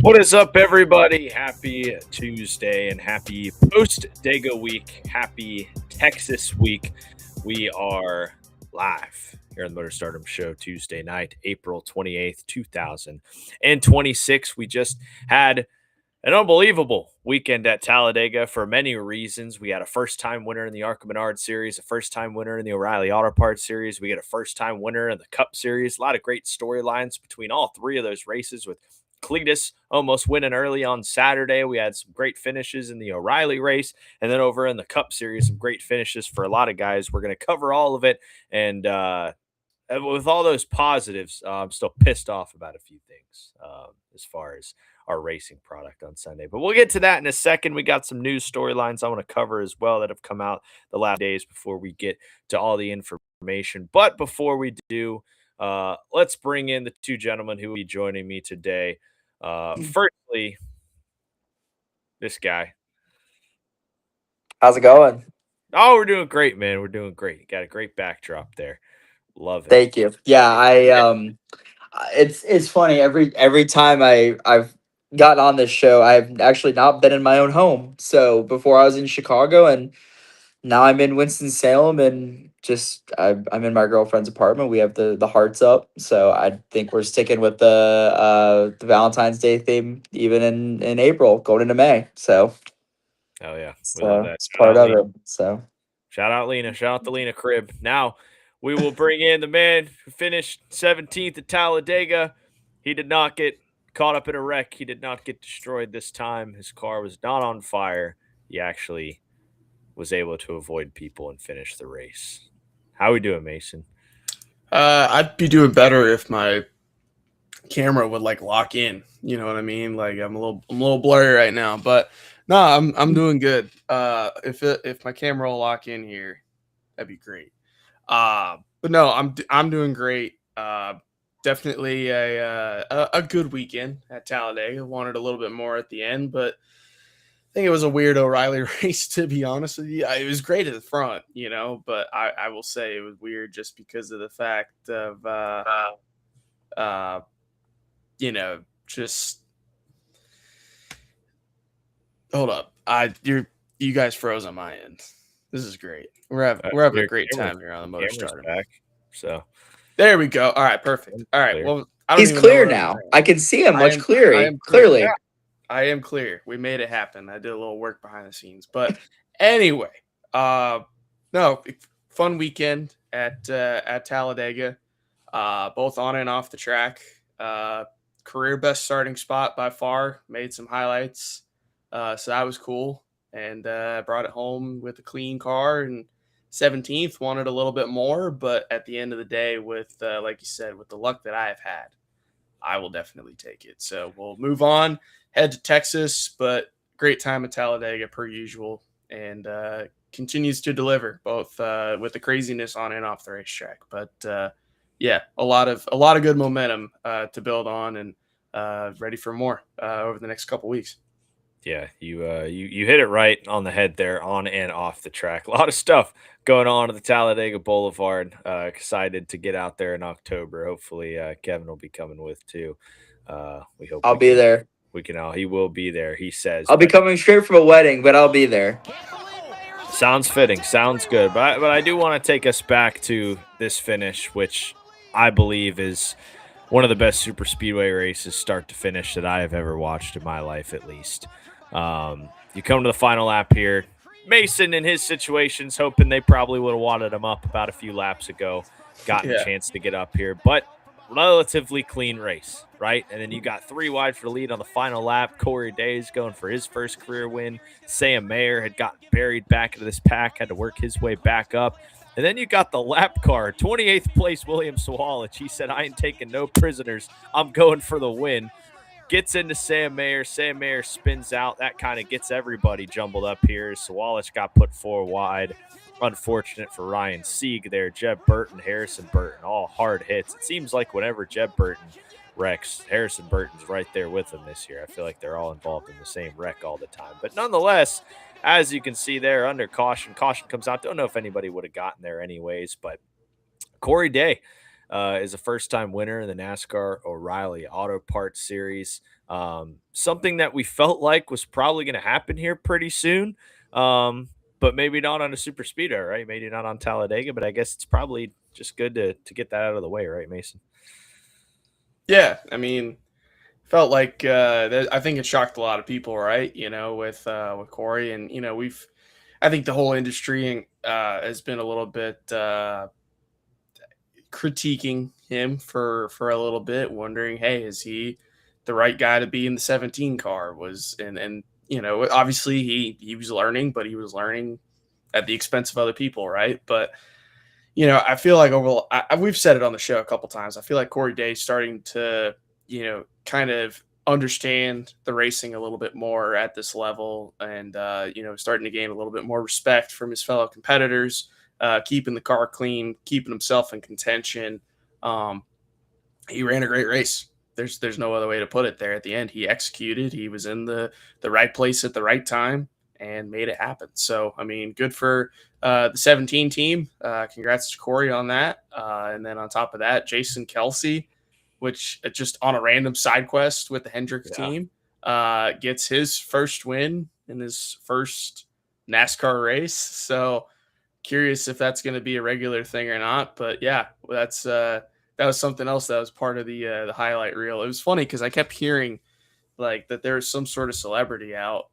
What is up, everybody? Happy Tuesday and happy post Dago week. Happy Texas week. We are live here on the Motor Stardom Show Tuesday night, April 28th, 2026. We just had an unbelievable weekend at Talladega for many reasons. We had a first time winner in the ARCA Menard Series, a first time winner in the O'Reilly Auto Parts Series. We had a first time winner in the Cup Series. A lot of great storylines between all three of those races, with Cletus almost winning early on Saturday. We had some great finishes in the O'Reilly race. And then over in the Cup Series, some great finishes for a lot of guys. We're going to cover all of it. And with all those positives, I'm still pissed off about a few things as far as our racing product on Sunday. But we'll get to that in a second. We got some news storylines I want to cover as well that have come out the last days before we get to all the information. But before we do, let's bring in the two gentlemen who will be joining me today. Firstly, this guy. How's it going? Oh, we're doing great, man. We're doing great. Got a great backdrop there. Love it. Thank you. Yeah, it's funny every time I've gotten on this show, I've actually not been in my own home. So before I was in Chicago, and now I'm in Winston-Salem, and I'm in my girlfriend's apartment. We have the hearts up, so I think we're sticking with the Valentine's Day theme even in April, going into May. So Oh yeah, we love so that. it's Shout part out of Lena. it. So Shout out Lena. Shout out the Lena crib. Now we will bring in the man who finished 17th at Talladega. He did not get caught up in a wreck. He did not get destroyed this time. His car was not on fire. He actually was able to avoid people and finish the race. How we doing, Mason? I'd be doing better if my camera would like lock in. You know what I mean? Like I'm a little blurry right now, but no, I'm doing good. If my camera will lock in here, that'd be great. But no, I'm doing great. Definitely a good weekend at Talladega. Wanted a little bit more at the end, but I think it was a weird O'Reilly race, to be honest with you. It was great at the front, but I will say it was weird just because of the fact of uh, just hold up. You guys froze on my end. This is great. We're having a great time here on the Motor Camera's Starter. back. So There we go. All right, perfect. All right. Clear. Well, I don't he's even know clear what I'm now. saying. I can see him I much am clearly. I am clear. We made it happen. I did a little work behind the scenes. But anyway, no, fun weekend at Talladega. Both on and off the track. Career best starting spot by far. Made some highlights. So that was cool. And brought it home with a clean car, and 17th, wanted a little bit more, but at the end of the day, with like you said, with the luck that I have had, I will definitely take it. So we'll move on, head to Texas, but great time at Talladega per usual, and continues to deliver both with the craziness on and off the racetrack. But yeah, a lot of good momentum to build on, and ready for more over the next couple weeks. yeah, you hit it right on the head there, on and off the track. A lot of stuff going on at the Talladega Boulevard. Excited to get out there in October. Hopefully, Kevin will be coming with too. We hope I'll we be can. there. We can all. He will be there. He says. I'll be But coming straight from a wedding, but I'll be there. sounds fitting. Sounds good. But I do want to take us back to this finish, which I believe is one of the best super speedway races, start to finish, that I have ever watched in my life, at least. You come to the final lap here. Mason, in his situations, hoping they probably would have wadded him up about a few laps ago, gotten a Yeah. chance to get up here, but relatively clean race, right? And then you got three wide for the lead on the final lap. Corey Day's going for his first career win. Sam Mayer had gotten buried back into this pack, had to work his way back up. And then you got the lap car, 28th place William Sawalich. He said, I ain't taking no prisoners. I'm going for the win. Gets into Sam Mayer. Sam Mayer spins out. That kind of gets everybody jumbled up here. Sawalich got put four wide. Unfortunate for Ryan Sieg there. Jeb Burton, Harrison Burton, all hard hits. It seems like whenever Jeb Burton wrecks, Harrison Burton's right there with him this year. I feel like they're all involved in the same wreck all the time. But nonetheless, as you can see there, under caution. Caution comes out. Don't know if anybody would have gotten there anyways, but Corey Day is a first-time winner in the NASCAR O'Reilly Auto Parts Series. Something that we felt like was probably going to happen here pretty soon, but maybe not on a super speedo, right? Maybe not on Talladega, but I guess it's probably just good to get that out of the way, right, Mason? Yeah, I mean, felt like I think it shocked a lot of people, right? With Corey, and I think the whole industry has been a little bit critiquing him for a little bit, wondering, hey, is he the right guy to be in the 17 car? And obviously he was learning, but he was learning at the expense of other people, right? But I feel like we've said it on the show a couple times. I feel like Corey Day's starting to, kind of understand the racing a little bit more at this level, and starting to gain a little bit more respect from his fellow competitors, keeping the car clean, keeping himself in contention. Um, he ran a great race. There's no other way to put it. There at the end, he executed. He was in the right place at the right time and made it happen. So I mean, good for the 17 team. Congrats to Corey on that. And then on top of that, Jason Kelsey, which just on a random side quest with the Hendrick Yeah. team, gets his first win in his first NASCAR race. So curious if that's going to be a regular thing or not. But yeah, that was something else that was part of the highlight reel. It was funny because I kept hearing like that there was some sort of celebrity out,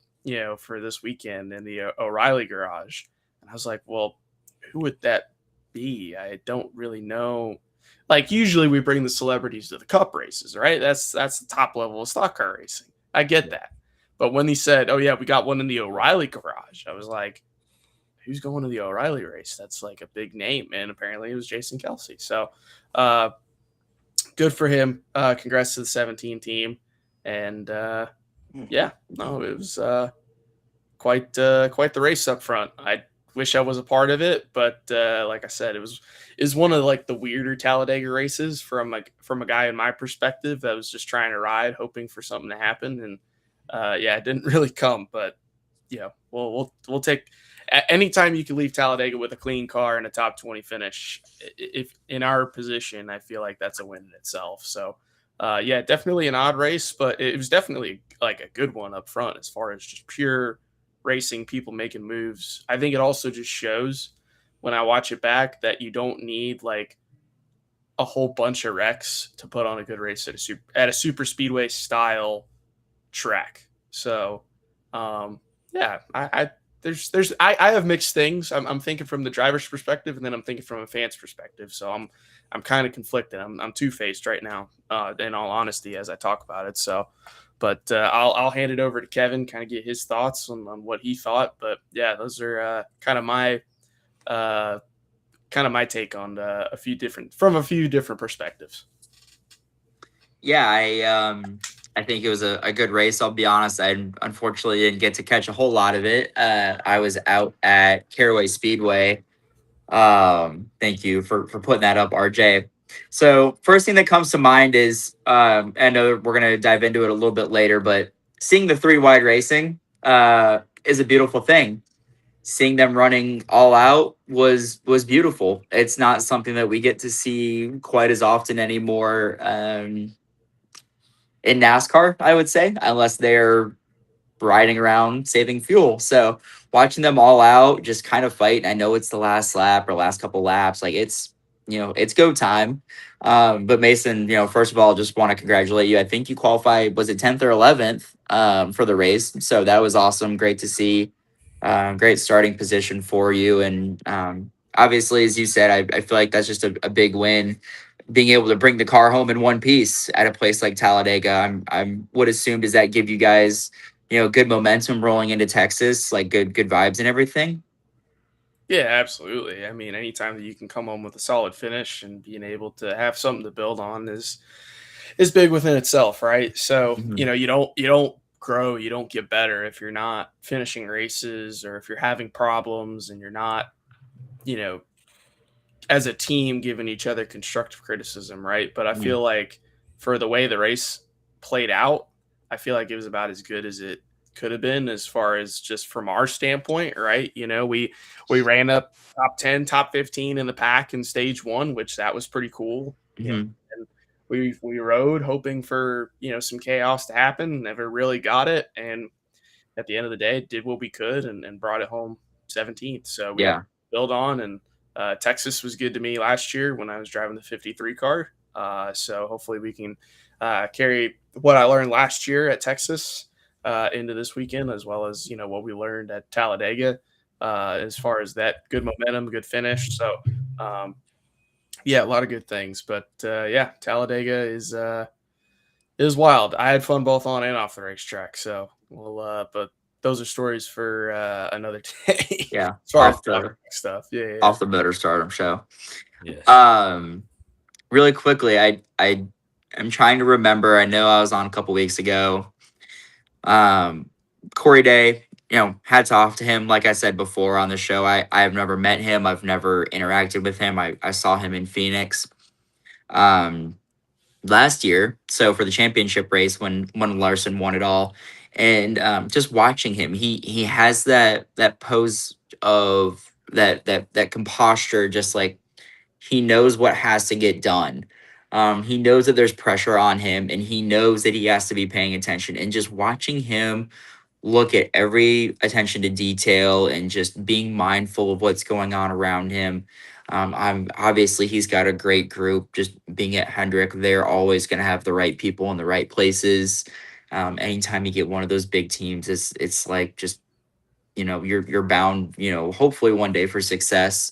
for this weekend in the O'Reilly garage, and I was like, well, who would that be? I don't really know. Like usually we bring the celebrities to the Cup races, right? That's the top level of stock car racing. I get that, but when he said, "Oh yeah, we got one in the O'Reilly garage," I was like, who's going to the O'Reilly race? That's like a big name. And apparently it was Jason Kelsey. So good for him. Congrats to the 17 team. And yeah, no, it was quite the race up front. I wish I was a part of it, but like I said, is one of like the weirder Talladega races from a guy in my perspective that was just trying to ride, hoping for something to happen. And yeah, it didn't really come, but we'll take anytime you can leave Talladega with a clean car and a top 20 finish. If in our position, I feel like that's a win in itself. So yeah, definitely an odd race, but it was definitely like a good one up front as far as just pure racing, people making moves. I think it also just shows when I watch it back that you don't need like a whole bunch of wrecks to put on a good race at a super speedway style track. So yeah, I have mixed things. I'm thinking from the driver's perspective, and then I'm thinking from a fan's perspective. So I'm kind of conflicted. I'm two faced right now, in all honesty, as I talk about it. So, but I'll hand it over to Kevin, kind of get his thoughts on what he thought. But yeah, those are kind of my take on a few different perspectives. Yeah, I think it was a good race. I'll be honest. I unfortunately didn't get to catch a whole lot of it. I was out at Caraway Speedway. Thank you for putting that up, RJ. So first thing that comes to mind is I know we're gonna dive into it a little bit later, but seeing the three wide racing is a beautiful thing. Seeing them running all out was beautiful. It's not something that we get to see quite as often anymore. In NASCAR, I would say, unless they're riding around saving fuel. So watching them all out, just kind of fight. I know it's the last lap or last couple laps. Like it's go time. But Mason, first of all, just want to congratulate you. I think you qualified, was it 10th or 11th for the race? So that was awesome. Great to see. Great starting position for you. And obviously, as you said, I feel like that's just a big win, being able to bring the car home in one piece at a place like Talladega. I would assume, does that give you guys, good momentum rolling into Texas, like good vibes and everything? Yeah, absolutely. I mean, anytime that you can come home with a solid finish and being able to have something to build on is big within itself, right? So, Mhm. You don't grow, you don't get better if you're not finishing races, or if you're having problems and you're not, you know, as a team giving each other constructive criticism, right? But I Yeah. feel like for the way the race played out, I feel like it was about as good as it could have been as far as just from our standpoint, right? We ran up top 10, top 15 in the pack in stage one, which that was pretty cool. Mhm. And we rode hoping for some chaos to happen. Never really got it, and at the end of the day, did what we could and brought it home 17th. So we have to Yeah. build on. And Texas was good to me last year when I was driving the 53 car. So hopefully we can carry what I learned last year at Texas into this weekend, as well as what we learned at Talladega as far as that good momentum, good finish. So yeah, a lot of good things. But yeah, Talladega is wild. I had fun both on and off the racetrack. So but those are stories for another day. Yeah. As far as stuff, yeah. Off the Motor Stardom show. Yes. Really quickly, I am trying to remember. I know I was on a couple weeks ago. Corey Day, hats off to him. Like I said before on the show, I have never met him. I've never interacted with him. I saw him in Phoenix last year. So for the championship race when Larson won it all, and just watching him, he has that pose of that composture, just like he knows what has to get done. He knows that there's pressure on him, and he knows that he has to be paying attention. And just watching him look at every attention to detail and just being mindful of what's going on around him. I'm obviously he's got a great group. Just being at Hendrick, they're always going to have the right people in the right places. Anytime you get one of those big teams, it's like just you're bound hopefully one day for success.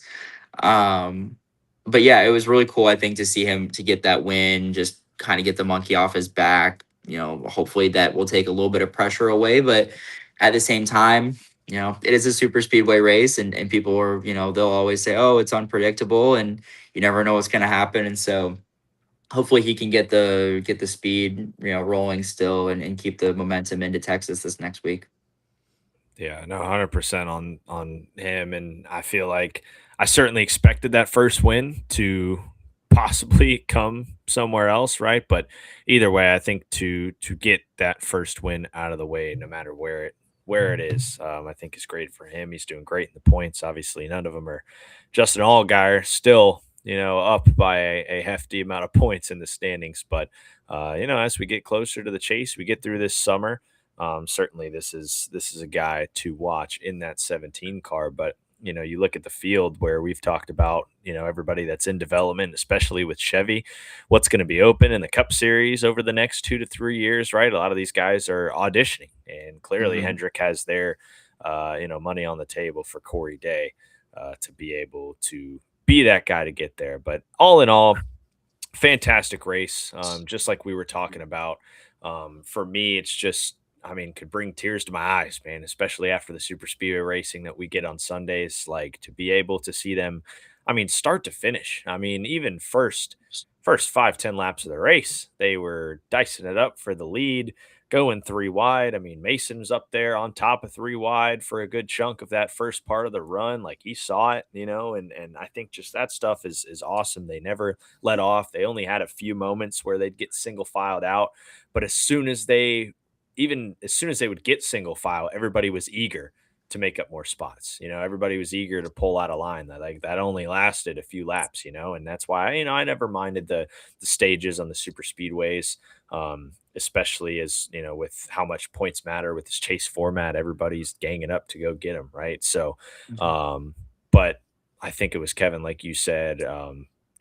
But yeah, it was really cool, I think, to see him to get that win, just kind of get the monkey off his back. Hopefully that will take a little bit of pressure away. But at the same time, it is a super speedway race, and people are, they'll always say, oh, it's unpredictable and you never know what's going to happen. And so hopefully he can get the speed, rolling still and keep the momentum into Texas this next week. Yeah, no, 100% on him, and I feel like I certainly expected that first win to possibly come somewhere else, right? But either way, I think to get that first win out of the way, no matter where it is, I think is great for him. He's doing great in the points. Obviously, none of them are Justin Allgaier still, up by a hefty amount of points in the standings. But as we get closer to the chase, we get through this summer. Certainly, this is a guy to watch in that 17 car. But you look at the field where we've talked about everybody that's in development, especially with Chevy, what's going to be open in the Cup Series over the next 2 to 3 years, right? A lot of these guys are auditioning, and clearly Hendrick has their money on the table for Corey Day to be able to be that guy to get there. But all in all, fantastic race. Just like we were talking about. For me, it's just, could bring tears to my eyes, man, especially after the super speedway racing that we get on Sundays, like to be able to see them, start to finish. Even first 5-10 laps of the race, they were dicing it up for the lead, going 3 wide. Mason was up there on top of 3 wide for a good chunk of that first part of the run. Like he saw it, and I think just that stuff is awesome. They never let off. They only had a few moments where they'd get single filed out, but even as soon as they would get single file, everybody was eager to make up more spots. Everybody was eager to pull out a line that only lasted a few laps, and that's why, I never minded the stages on the super speedways, especially as, with how much points matter with this chase format, everybody's ganging up to go get them. Right. So, but I think it was Kevin, like you said,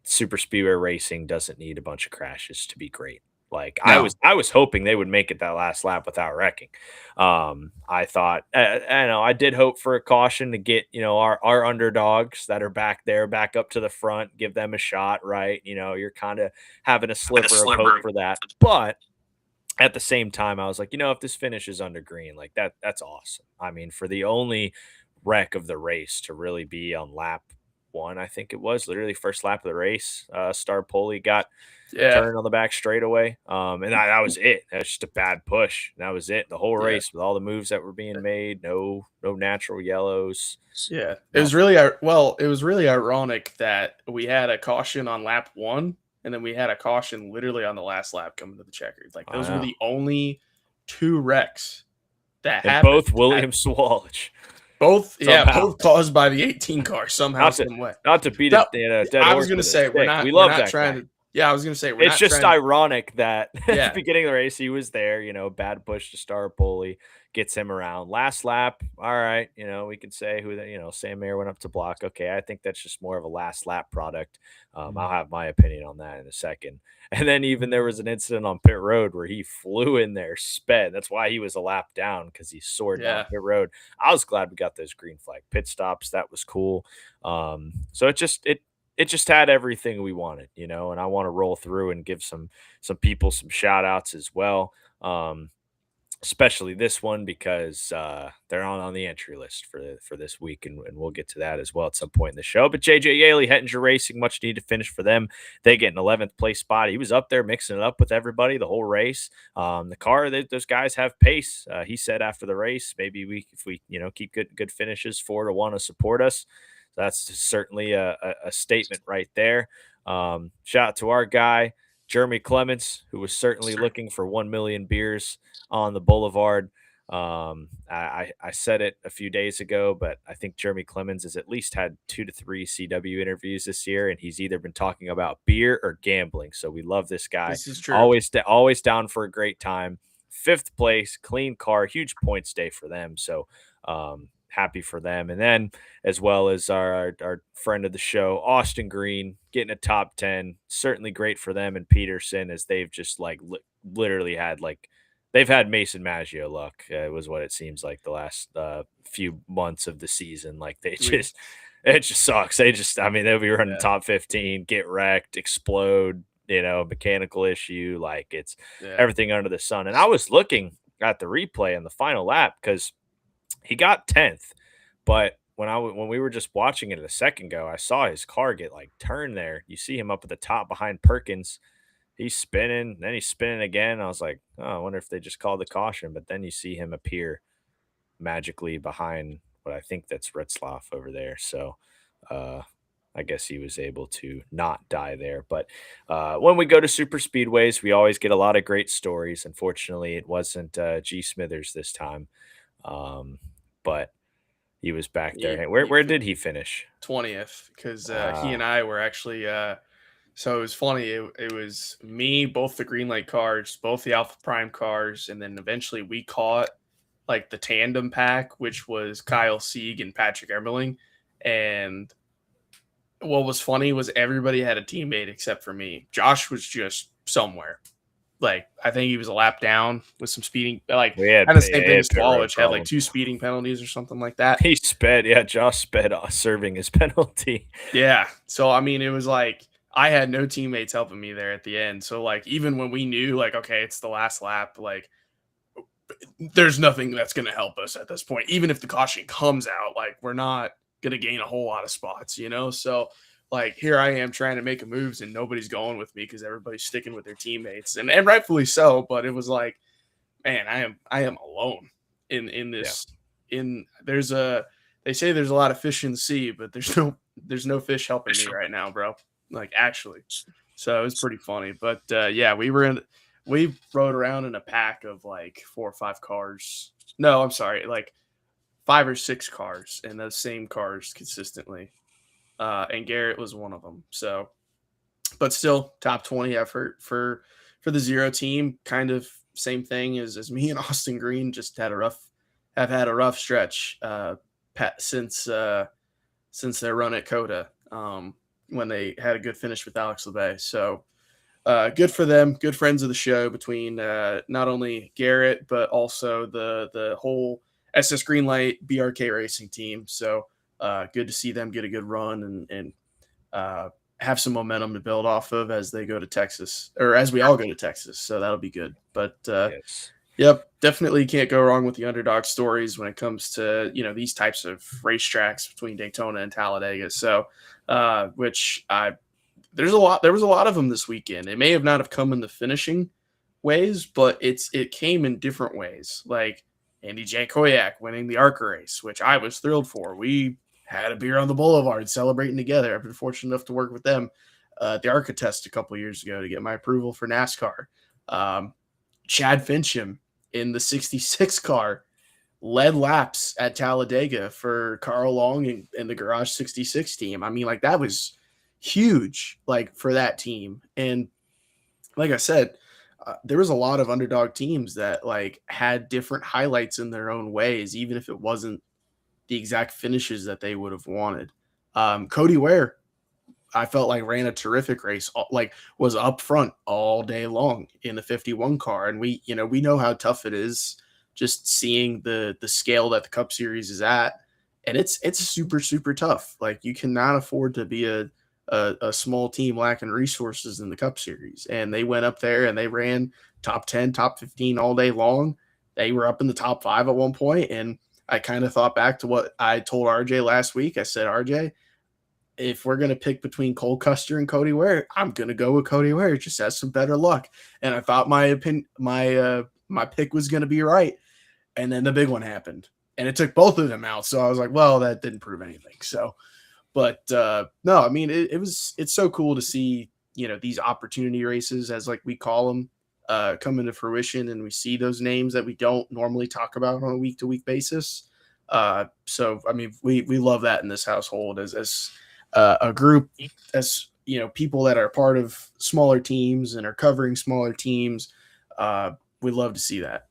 super speedway racing doesn't need a bunch of crashes to be great. Like No. I was hoping they would make it that last lap without wrecking. I thought, I did hope for a caution to get, our underdogs that are back there, back up to the front, give them a shot, right? You're kind of having a sliver of hope for that. But at the same time, I was like, if this finishes under green, like that's awesome. For the only wreck of the race to really be on lap 1, I think it was literally first lap of the race, Star Poli got turn on the back straightaway. And that was it. That's just a bad push. That was it. The whole race with all the moves that were being made, no natural yellows. Yeah. It was really ironic that we had a caution on lap 1 and then we had a caution literally on the last lap coming to the checkers. Like those were the only 2 wrecks that happened. Both Williams Swallow. Both caused by the 18 car somehow, some way. Not to beat it. I was going to say we love not that trying guy. Yeah, I was gonna say we're It's not just trying to. ironic that at the Yeah, beginning of the race, he was there, bad push to start Bully, gets him around. Last lap, all right, we could say Sam Mayer went up to block. Okay, I think that's just more of a last lap product. I'll have my opinion on that in a second. And then even there was an incident on pit road where he flew in there, sped. That's why he was a lap down, because he soared down yeah. pit road. I was glad we got those green flag pit stops. That was cool. So it just had everything we wanted, and I want to roll through and give some people some shout outs as well. Especially this one, because they're on the entry list for this week, and we'll get to that as well at some point in the show. But JJ Yaley, Hettinger Racing, much needed finish for them. They get an 11th place spot. He was up there mixing it up with everybody the whole race. The car, those guys have pace. He said after the race, maybe if we keep good finishes, 4 to 1 to support us. That's certainly a statement right there. Shout out to our guy Jeremy Clements, who was certainly looking for 1 million beers on the boulevard. I said it a few days ago, but I think Jeremy Clemens has at least had 2 to 3 CW interviews this year, and he's either been talking about beer or gambling. So we love this guy. This is true. Always down for a great time. 5th place, clean car, huge points day for them. So happy for them. And then, as well as our friend of the show, Austin Green, getting a top 10, certainly great for them and Peterson, as they've just literally had they've had Mason Maggio luck. Was what it seems like the last few months of the season. It just sucks. They'll be running top 15, get wrecked, explode, mechanical issue. It's everything under the sun. And I was looking at the replay in the final lap, because he got 10th, but when we were just watching it a second ago, I saw his car get turned there. You see him up at the top behind Perkins. He's spinning, then he's spinning again. I was like, oh, I wonder if they just called the caution. But then you see him appear magically behind what I think that's Ritzloff over there. So I guess he was able to not die there. But when we go to super speedways, we always get a lot of great stories. Unfortunately, it wasn't G. Smithers this time. But he was back there. Hey, where did he finish? 20th, because he and I were actually so it was funny. It was me, both the green light cars, both the Alpha Prime cars, and then eventually we caught the tandem pack, which was Kyle Sieg and Patrick Emerling. And what was funny was everybody had a teammate except for me. Josh was just somewhere. I think he was a lap down with some speeding. Kind of same thing as Swalwich had 2 speeding penalties or something like that. He sped. Yeah, Josh sped serving his penalty. Yeah. So, it was I had no teammates helping me there at the end. So, even when we knew, okay, it's the last lap, there's nothing that's going to help us at this point. Even if the caution comes out, we're not going to gain a whole lot of spots, So, here I am trying to make moves and nobody's going with me because everybody's sticking with their teammates, and rightfully so. But it was man, I am alone in this. They say there's a lot of fish in the sea, but there's no fish helping me right now, bro. Actually, so it was pretty funny. But yeah, we rode around in a pack of 4 or 5 cars. No, I'm sorry, 5 or 6 cars, and those same cars consistently. And Garrett was one of them. So, but still top 20 effort for the Zero team. Kind of same thing as me and Austin Green. Just have had a rough stretch since their run at Coda, when they had a good finish with Alex LeBay. So good for them. Good friends of the show between not only Garrett but also the whole SS Greenlight BRK Racing team. So. Good to see them get a good run and have some momentum to build off of as they go to Texas, or as we all go to Texas. So that'll be good. But yes. Yep, definitely can't go wrong with the underdog stories when it comes to these types of racetracks between Daytona and Talladega. So, there was a lot of them this weekend. It may have not have come in the finishing ways, but it came in different ways. Like Andy J. Koyak winning the ARCA race, which I was thrilled for. We had a beer on the boulevard celebrating together. I've been fortunate enough to work with them at the ARCA test a couple years ago to get my approval for NASCAR. Chad Fincham in the 66 car led laps at Talladega for Carl Long and the Garage 66 team. That was huge, like for that team. And like I said, there was a lot of underdog teams that like had different highlights in their own ways, even if it wasn't the exact finishes that they would have wanted. Cody Ware, I felt like ran a terrific race, like was up front all day long in the 51 car. And we know how tough it is just seeing the scale that the Cup Series is at. And it's super, super tough. Like you cannot afford to be a small team lacking resources in the Cup Series. And they went up there and they ran top 10, top 15 all day long. They were up in the top 5 at one point, and I kind of thought back to what I told RJ last week. I said, RJ, if we're gonna pick between Cole Custer and Cody Ware, I'm gonna go with Cody Ware. Just has some better luck, and I thought my pick was gonna be right, and then the big one happened, and it took both of them out. So I was like, well, that didn't prove anything. So, but no, I mean, it's so cool to see these opportunity races, as like we call them, come into fruition, and we see those names that we don't normally talk about on a week to week basis. So I mean, we love that in this household as a group, as people that are part of smaller teams and are covering smaller teams. We love to see that.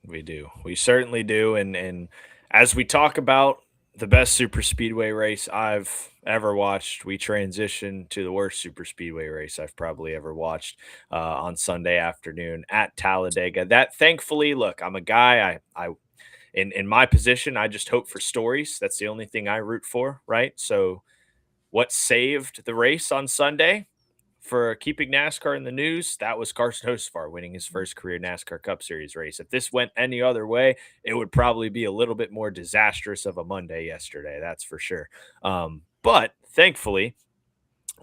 We do. We certainly do. And as we talk about the best super speedway race I've ever watched, we transition to the worst super speedway race I've probably ever watched on Sunday afternoon at Talladega. That thankfully, look, I'm a guy. I in my position, I just hope for stories. That's the only thing I root for, right? So, what saved the race on Sunday? For keeping NASCAR in the news, that was Carson Hocevar winning his first career NASCAR Cup Series race. If this went any other way, it would probably be a little bit more disastrous of a Monday yesterday. That's for sure. But thankfully,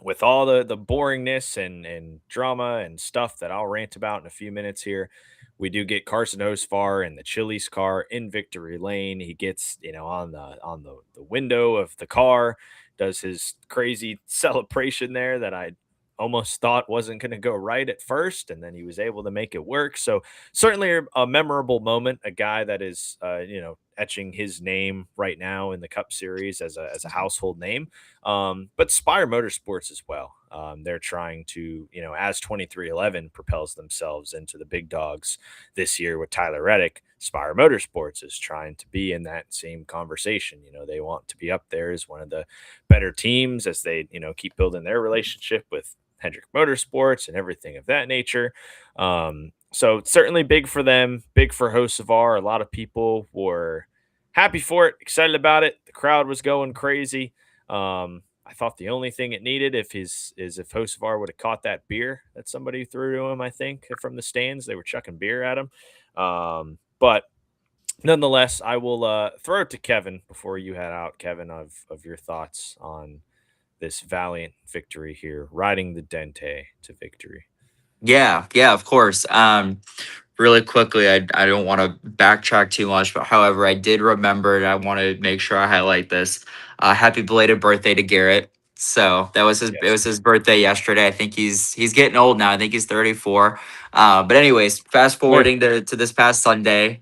with all the boringness and drama and stuff that I'll rant about in a few minutes here, we do get Carson Hocevar in the Chili's car in victory lane. He gets on the window of the car, does his crazy celebration there that I almost thought wasn't going to go right at first, and then he was able to make it work. So certainly a memorable moment. A guy that is etching his name right now in the Cup Series as a household name. But Spire Motorsports as well. They're trying to, as 2311 propels themselves into the big dogs this year with Tyler Reddick, Spire Motorsports is trying to be in that same conversation. They want to be up there as one of the better teams as they, keep building their relationship with Hendrick Motorsports and everything of that nature. So certainly big for them, big for Hocevar. A lot of people were happy for it, excited about it. The crowd was going crazy. I thought the only thing it needed if Hocevar would have caught that beer that somebody threw to him, I think, from the stands. They were chucking beer at him. But nonetheless, I will throw it to Kevin before you head out, Kevin, of your thoughts on this valiant victory here, riding the Dente to victory. Yeah, yeah, of course. Really quickly, I don't want to backtrack too much, but however, I did remember, and I want to make sure I highlight this. Happy belated birthday to Garrett. So that was it Yes. was his birthday yesterday. I think he's getting old now. I think he's 34. But anyways, fast Wait. forwarding to this past Sunday.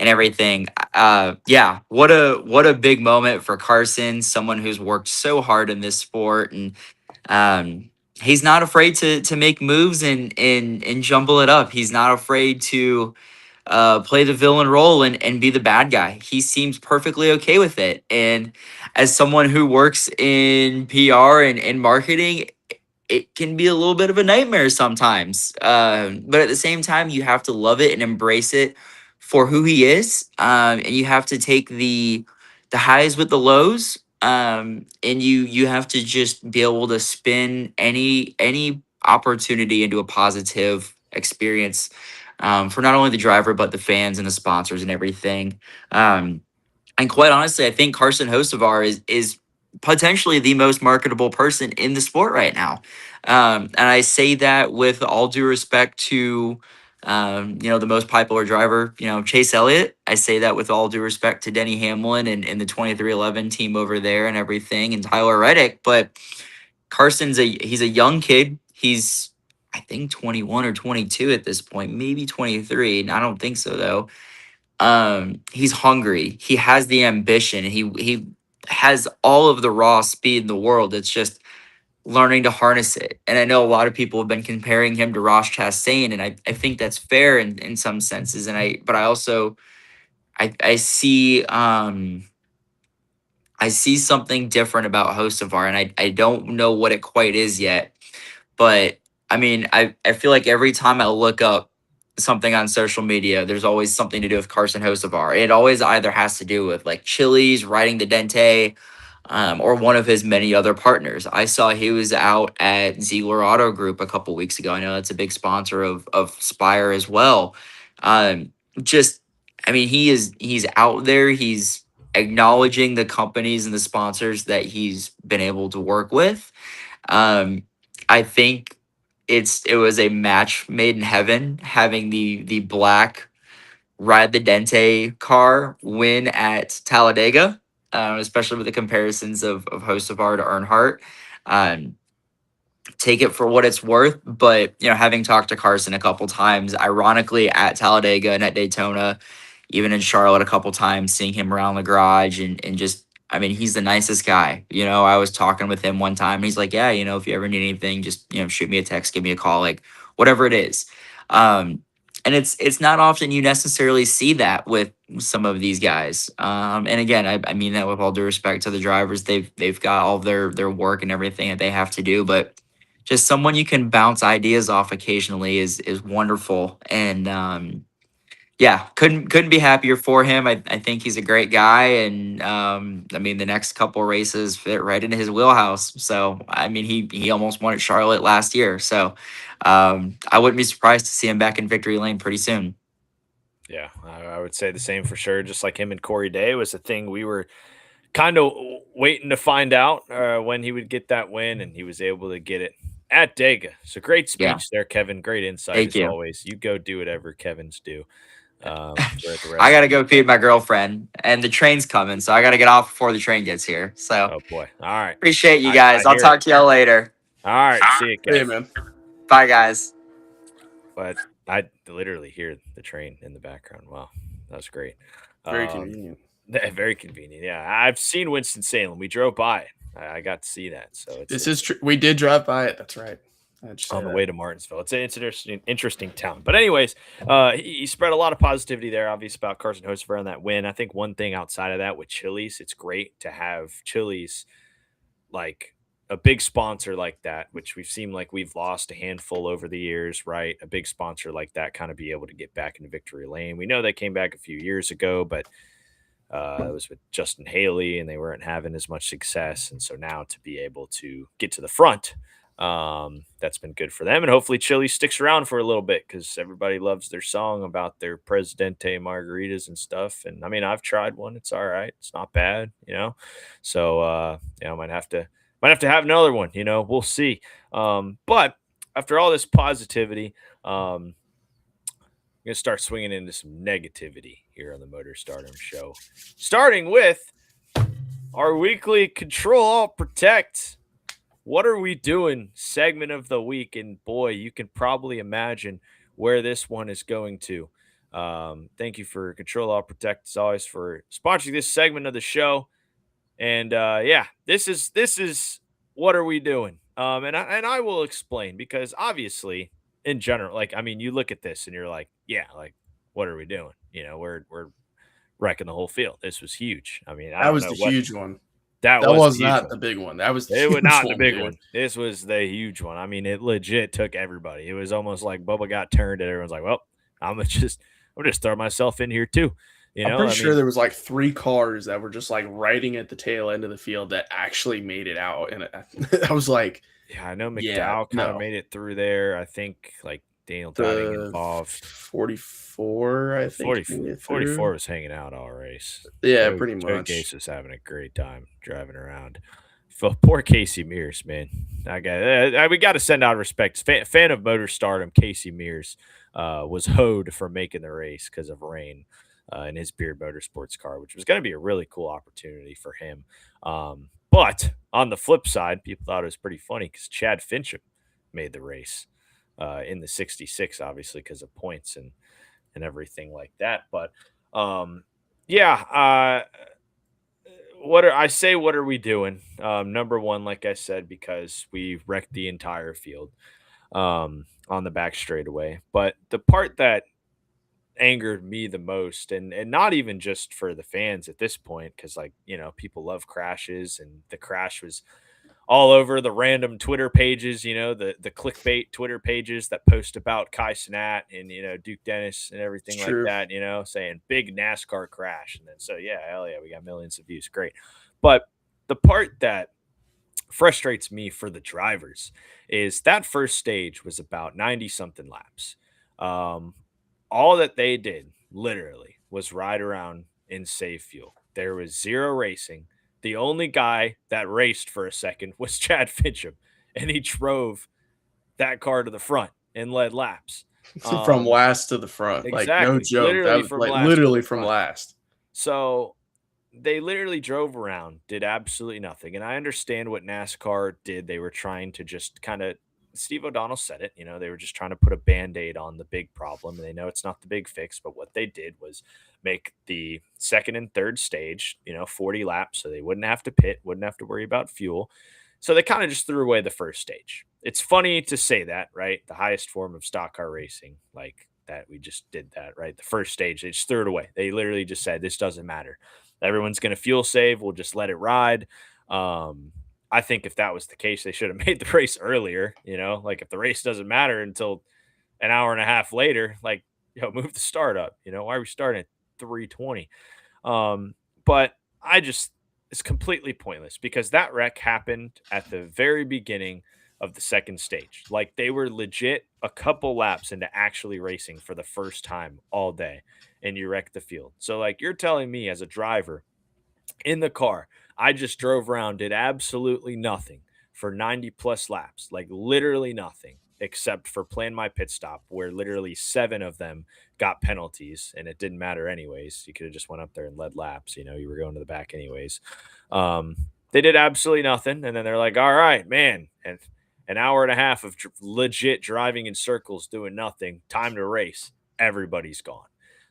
And everything. Yeah, what a big moment for Carson, someone who's worked so hard in this sport, and he's not afraid to make moves and jumble it up. He's not afraid to play the villain role and be the bad guy. He seems perfectly okay with it. And as someone who works in PR and marketing, it can be a little bit of a nightmare sometimes. But at the same time, you have to love it and embrace it for who he is. And you have to take the highs with the lows. And you have to just be able to spin any opportunity into a positive experience, for not only the driver but the fans and the sponsors and everything. And quite honestly, I think Carson Hocevar is potentially the most marketable person in the sport right now. And I say that with all due respect to the most popular driver, Chase Elliott. I say that with all due respect to Denny Hamlin and the 2311 team over there and everything, and Tyler Reddick. But he's a young kid. He's, I think, 21 or 22 at this point, maybe 23. I don't think so though. He's hungry. He has the ambition. He has all of the raw speed in the world. It's just learning to harness it. And I know a lot of people have been comparing him to Ross Chastain, and I think that's fair in some senses. But I also I see I see something different about Hocevar, and I don't know what it quite is yet. But I mean, I feel like every time I look up something on social media, there's always something to do with Carson Hocevar. It always either has to do with like Chili's riding the Dente, or one of his many other partners. I saw he was out at Ziegler Auto Group a couple weeks ago. I know that's a big sponsor of Spire as well. Just, I mean, he's out there. He's acknowledging the companies and the sponsors that he's been able to work with. Um, I think it was a match made in heaven having the black ride the Dente car win at Talladega, especially with the comparisons of Hocevar to Earnhardt. Um, Take it for what it's worth, but having talked to Carson a couple times, ironically at Talladega and at Daytona, even in Charlotte a couple times, seeing him around the garage and just, I mean, he's the nicest guy. I was talking with him one time and he's like, yeah, if you ever need anything, just, shoot me a text, give me a call, like whatever it is. And it's not often you necessarily see that with some of these guys. And again, I mean that with all due respect to the drivers. They've got all their work and everything that they have to do, but just someone you can bounce ideas off occasionally is wonderful. And yeah, couldn't be happier for him. I think he's a great guy, and I mean the next couple races fit right into his wheelhouse. So I mean he almost won at Charlotte last year. So I wouldn't be surprised to see him back in victory lane pretty soon. Yeah, I would say the same for sure. Just like him and Corey Day was a thing we were kind of waiting to find out when he would get that win, and he was able to get it at Dega. So great Yeah, speech there, Kevin. Great insight thank as you. always. You go do whatever Kevin's do for the I rest of gotta the go feed my girlfriend, and the train's coming, so I gotta get off before the train gets here. So Oh boy. All right. appreciate you I guys. I'll hear it. talk to y'all later. All right. See you, Hey, Kev. man. Bye, guys. But I literally hear the train in the background. Wow, that's great. Very Um, convenient. very convenient. Yeah, I've seen Winston Salem. We drove by it. I got to see that. So This it's is true. We did drive by it. That's right. I just say on the that. way to Martinsville. It's an interesting town. But anyways, he spread a lot of positivity there, obviously, about Carson Hocevar and that win. I think one thing outside of that with Chili's, it's great to have Chili's like a big sponsor like that, which we've seen like we've lost a handful over the years, right? A big sponsor like that kind of be able to get back into victory lane. We know they came back a few years ago, but it was with Justin Haley and they weren't having as much success. And so now to be able to get to the front, that's been good for them. And hopefully Chili sticks around for a little bit because everybody loves their song about their Presidente margaritas and stuff. And I mean, I've tried one. It's all right. It's not bad. So, I might have to have another one, we'll see. But after all this positivity, I'm going to start swinging into some negativity here on the Motor Stardom Show. Starting with our weekly Control Alt Protect. What are we doing segment of the week? And boy, you can probably imagine where this one is going to. Thank you for Control Alt Protect, as always, for sponsoring this segment of the show. And yeah, this is what are we doing? And I will explain because obviously, in general, like I mean, you look at this and you're like, yeah, like what are we doing? We're wrecking the whole field. This was huge. I mean, I That don't was know the what huge one. that That was the was huge not one. the big one. That was the It was huge not the one, big dude. one. This was the huge one. I mean, it legit took everybody. It was almost like Bubba got turned and everyone's like, well, I'm just throw myself in here too. I'm pretty I sure mean, there was like 3 cars that were just like riding at the tail end of the field that actually made it out, and I was like, yeah, I know yeah, McDowell kind of no, made it through there. I think like Daniel Dowding the involved. 44, I think, 40, made it 44 through. was hanging out all race. Yeah, Joe, pretty Joe much. Gase was having a great time driving around. Poor Casey Mears, man. We got to send out respect. Fan of Motor Stardom, Casey Mears was hoed for making the race because of rain in his Beard Motorsports car, which was going to be a really cool opportunity for him. But on the flip side, people thought it was pretty funny because Chad Fincham made the race in the 66, obviously because of points and everything like that. But yeah, what are we doing? Number one, like I said, because we wrecked the entire field on the back straightaway. But the part that angered me the most, and not even just for the fans at this point, because like people love crashes, and the crash was all over the random Twitter pages, the clickbait Twitter pages that post about Kai Cenat and Duke Dennis and It's everything like true. that, saying big NASCAR crash. And then so yeah, hell yeah, we got millions of views. Great. But the part that frustrates me for the drivers is that first stage was about 90 something laps. Um, all that they did literally was ride around and save fuel. There was zero racing. The only guy that raced for a second was Chad Fincham, and he drove that car to the front and led laps. From Um, last to the front, like no exactly, joke. That literally was from like last to literally the from front. last. So they literally drove around, did absolutely nothing. And I understand what NASCAR did. They were trying to just kind of, Steve O'Donnell said it, they were just trying to put a band aid on the big problem. And they know it's not the big fix, but what they did was make the second and third stage, 40 laps. So they wouldn't have to pit, wouldn't have to worry about fuel. So they kind of just threw away the first stage. It's funny to say that, right? The highest form of stock car racing, like that, we just did that, right? The first stage, they just threw it away. They literally just said, this doesn't matter. Everyone's going to fuel save. We'll just let it ride. Um, I think if that was the case, they should have made the race earlier. Like if the race doesn't matter until an hour and a half later, like, move the start up. Why are we starting at 3:20? But I just, it's completely pointless because that wreck happened at the very beginning of the second stage. Like they were legit a couple laps into actually racing for the first time all day, and you wrecked the field. So like you're telling me as a driver in the car, I just drove around, did absolutely nothing for 90 plus laps, like literally nothing except for plan my pit stop, where literally seven of them got penalties and it didn't matter anyways. You could have just went up there and led laps, you were going to the back anyways. Um, they did absolutely nothing. And then they're like, all right, man. And an hour and a half of legit driving in circles, doing nothing, time to race. Everybody's gone.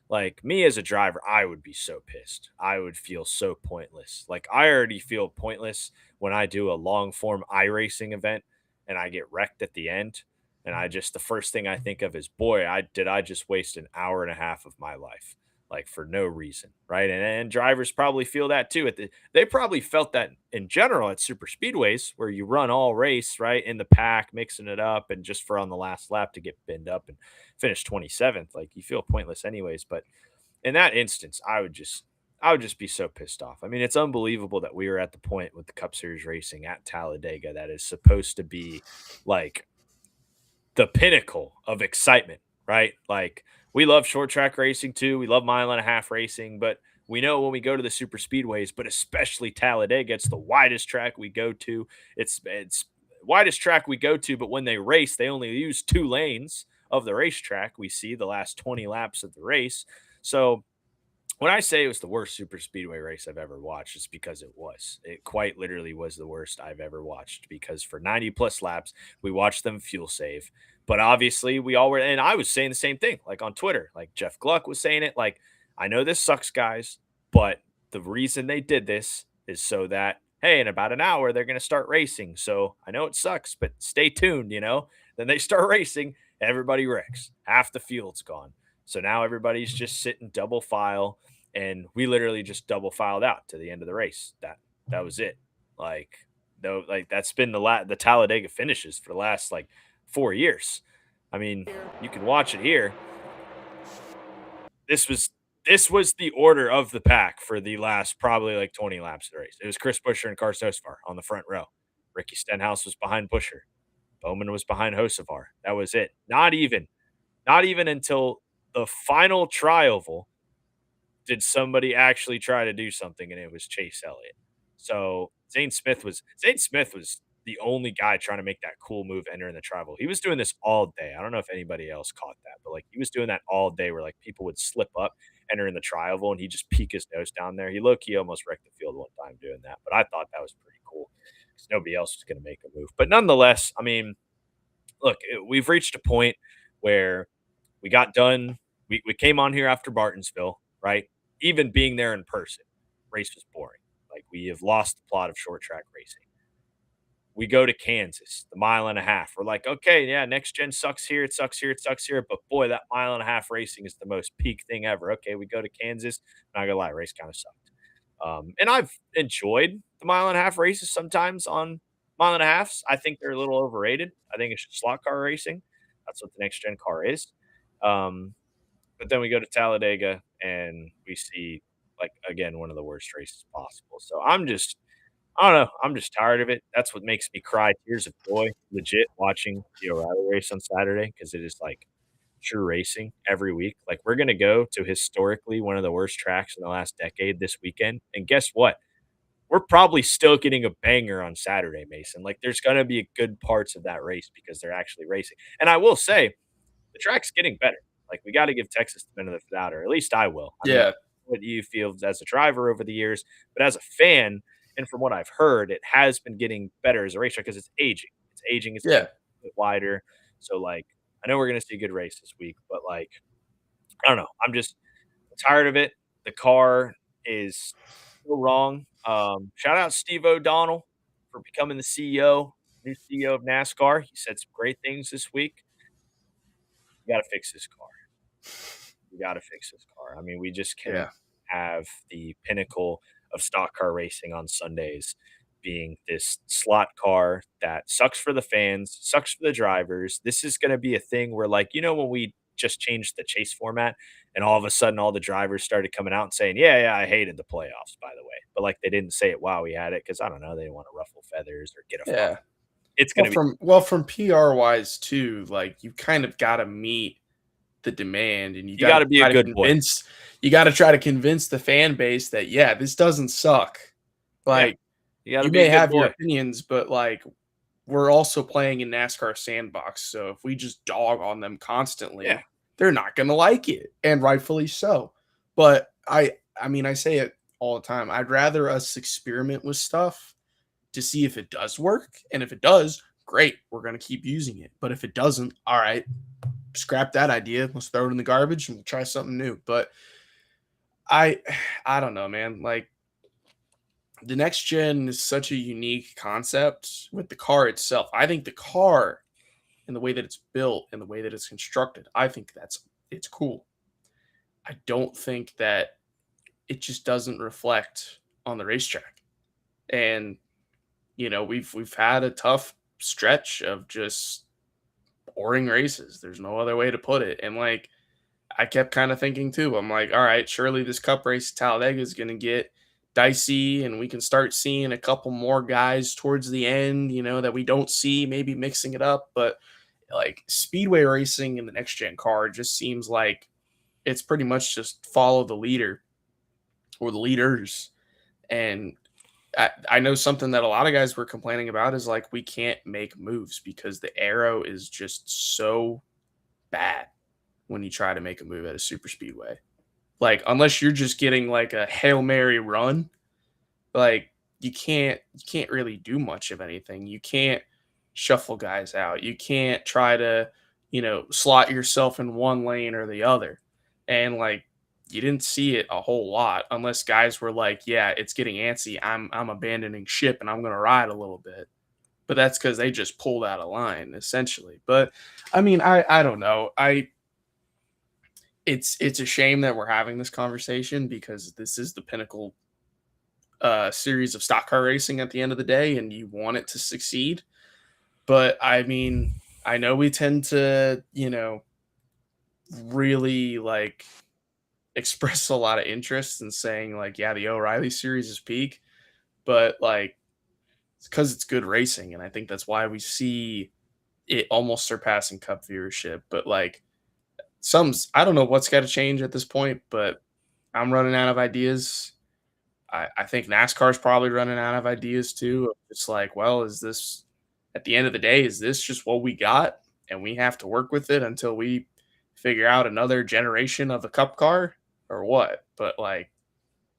Like me as a driver, I would be so pissed. I would feel so pointless. Like I already feel pointless when I do a long form iRacing event and I get wrecked at the end. And I just, the first thing I think of is, boy, I just waste an hour and a half of my life, like for no reason, right? And drivers probably feel that too. They probably felt that in general at super speedways where you run all race right in the pack, mixing it up, and just for on the last lap to get binned up and finish 27th, like you feel pointless anyways. But in that instance, I would just be so pissed off. I mean, it's unbelievable that we were at the point with the Cup Series racing at Talladega that is supposed to be like the pinnacle of excitement, right? Like we love short track racing too. We love mile and a half racing, but we know when we go to the super speedways, but especially Talladega, it's the widest track we go to. It's widest track we go to, but when they race, they only use two lanes of the racetrack. We see the last 20 laps of the race. So when I say it was the worst super speedway race I've ever watched, it's because it was. It quite literally was the worst I've ever watched because for 90 plus laps, we watched them fuel save. But obviously, we all were, and I was saying the same thing, like on Twitter, like Jeff Gluck was saying it. Like, I know this sucks, guys, but the reason they did this is so that, hey, in about an hour, they're going to start racing. So I know it sucks, but stay tuned. Then they start racing, everybody wrecks. Half the field's gone. So now everybody's just sitting double file, and we literally just double filed out to the end of the race. That was it. Like no, like that's been the Talladega finishes for the last like 4 years. I mean, you can watch it here. This was this was the order of the pack for the last probably like 20 laps of the race. It was Chris Buescher and Carson Hocevar on the front row. Ricky Stenhouse was behind Buescher. Bowman was behind Hocevar. That was it. Not even until the final trioval did somebody actually try to do something, and it was Chase Elliott. So Zane Smith was the only guy trying to make that cool move entering the tribal. He was doing this all day. I don't know if anybody else caught that, but like he was doing that all day where like people would slip up entering the tribal and he just peek his nose down there. He low key almost wrecked the field one time doing that, but I thought that was pretty cool because nobody else was going to make a move. But nonetheless, I mean, look, we've reached a point where we got done. We came on here after Martinsville, right? Even being there in person, race was boring. Like, we have lost the plot of short track racing. We go to Kansas, the mile and a half. We're like, okay, yeah, next gen sucks here, it sucks here, it sucks here. But boy, that mile and a half racing is the most peak thing ever. Okay, we go to Kansas. Not gonna lie, race kind of sucked. And I've enjoyed the mile and a half races sometimes on mile and a halfs. I think they're a little overrated. I think it's just slot car racing. That's what the next gen car is. Um, but then we go to Talladega and we see, like, again, one of the worst races possible. So I don't know. I'm just tired of it. That's what makes me cry tears of joy, legit, watching the O'Reilly race on Saturday, because it is like true racing every week. Like, we're gonna go to historically one of the worst tracks in the last decade this weekend, and guess what? We're probably still getting a banger on Saturday, Mason. Like, there's gonna be good parts of that race because they're actually racing. And I will say, the track's getting better. Like, we gotta give Texas the benefit of the doubt, or at least I will. I mean, Yeah. what you feel as a driver over the years, but as a fan, and from what I've heard, it has been getting better as a racetrack because it's aging. It's aging, it's getting Yeah. a bit wider. So, like, I know we're gonna see a good race this week, but, like, I don't know. I'm just tired of it. The car is so wrong. Shout out Steve O'Donnell for becoming the CEO, new CEO of NASCAR. He said some great things this week. You got to fix this car. We got to fix this car. I mean, we just cannot Yeah. have the pinnacle of stock car racing on Sundays being this slot car that sucks for the fans, sucks for the drivers. This is going to be a thing where, like, when we just changed the chase format and all of a sudden all the drivers started coming out and saying, yeah, yeah, I hated the playoffs, by the way. But, like, they didn't say it while we had it because, I don't know, they didn't want to ruffle feathers or get a fuck. Yeah. It's going to be. From PR wise too, like, you kind of got to meet the demand, and you You got to be a good boy. you got to try to convince the fan base that, yeah, this doesn't suck. Like, You got to you be may a good have your boy. opinions, but, like, we're also playing in NASCAR sandbox. So if we just dog on them constantly, Yeah. they're not going to like it, and rightfully so. But I mean, I say it all the time. I'd rather us experiment with stuff to see if it does work. And if it does, great. We're going to keep using it. But if it doesn't, all right, scrap that idea. Let's throw it in the garbage and we'll try something new. But I don't know, man. Like, the next gen is such a unique concept with the car itself. I think the car and the way that it's built and the way that it's constructed, I think it's cool. I don't think that it just doesn't reflect on the racetrack. And we've had a tough stretch of just boring races. There's no other way to put it. And, like, I kept kind of thinking too, I'm like, all right, surely this cup race at Talladega is going to get dicey and we can start seeing a couple more guys towards the end, that we don't see, maybe mixing it up. But, like, speedway racing in the next gen car just seems like it's pretty much just follow the leader or the leaders. And I know something that a lot of guys were complaining about is, like, we can't make moves because the aero is just so bad when you try to make a move at a super speedway. Like, unless you're just getting, like, a Hail Mary run, like, you can't really do much of anything. You can't shuffle guys out. You can't try to, slot yourself in one lane or the other. And, like, you didn't see it a whole lot unless guys were like, yeah, it's getting antsy. I'm abandoning ship and I'm going to ride a little bit. But that's because they just pulled out of line, essentially. But, I mean, I don't know. It's a shame that we're having this conversation because this is the pinnacle series of stock car racing at the end of the day, and you want it to succeed. But, I mean, I know we tend to, really, like, express a lot of interest in saying, like, yeah, the O'Reilly series is peak, but, like, it's because it's good racing, and I think that's why we see it almost surpassing cup viewership. But, like, I don't know what's got to change at this point, but I'm running out of ideas. I think NASCAR's probably running out of ideas too. It's like, well, is this, at the end of the day, is this just what we got and we have to work with it until we figure out another generation of a cup car or what? But, like,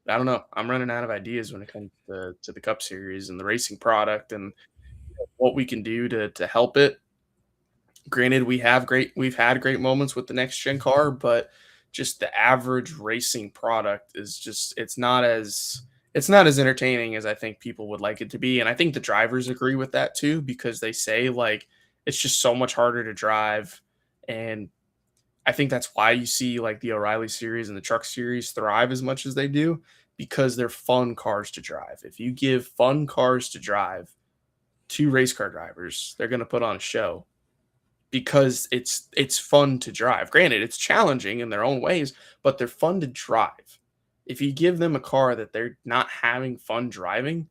I don't know. I'm running out of ideas when it comes to the cup series and the racing product and what we can do to help it. Granted, we've had great moments with the next gen car, but just the average racing product is just, it's not as It's not as entertaining as I think people would like it to be, and I think the drivers agree with that too because they say like it's just so much harder to drive, and I think that's why you see like the O'Reilly series and the Truck series thrive as much as they do because they're fun cars to drive. If you give fun cars to drive to race car drivers, they're going to put on a show because it's fun to drive. Granted, it's challenging in their own ways, but they're fun to drive. If you give them a car that they're not having fun driving,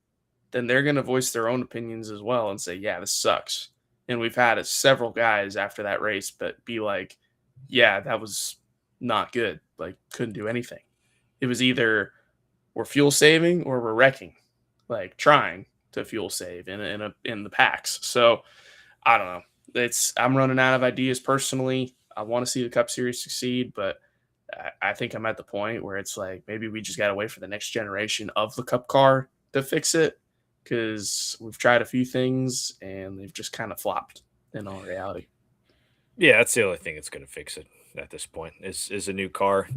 then they're going to voice their own opinions as well and say, "Yeah, this sucks." And we've had several guys after that race but be like, "Yeah, that was not good. Like couldn't do anything. It was either we're fuel saving or we're wrecking, like trying to fuel save in the packs." So I don't know. I'm running out of ideas personally. I want to see the Cup Series succeed, but I think I'm at the point where it's like maybe we just got to wait for the next generation of the Cup car to fix it because we've tried a few things and they've just kind of flopped in all reality. Yeah, that's the only thing that's going to fix it at this point is a new car.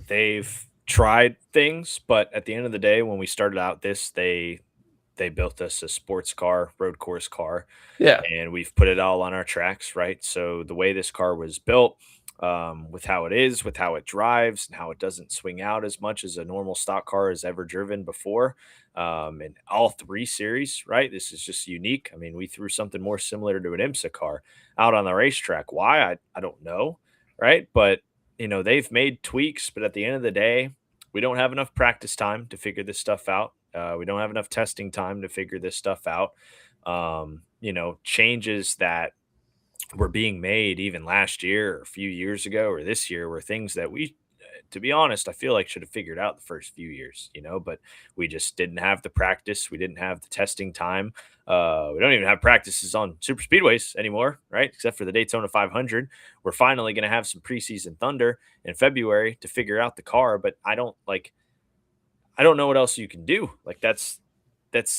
They've tried things, but at the end of the day, when we started out this, they built us a sports car, road course car, Yeah. and we've put it all on our tracks, right? So the way this car was built, with how it is, with how it drives, and how it doesn't swing out as much as a normal stock car has ever driven before, in all three series, right? This is just unique. I mean, we threw something more similar to an IMSA car out on the racetrack. Why? I don't know, right? But they've made tweaks, but at the end of the day, we don't have enough practice time to figure this stuff out. We don't have enough testing time to figure this stuff out. Changes that were being made even last year or a few years ago or this year were things that we, to be honest, I feel like should have figured out the first few years, but we just didn't have the practice. We didn't have the testing time. We don't even have practices on super speedways anymore, right? Except for the Daytona 500. We're finally going to have some preseason thunder in February to figure out the car, but I don't know what else you can do. Like that's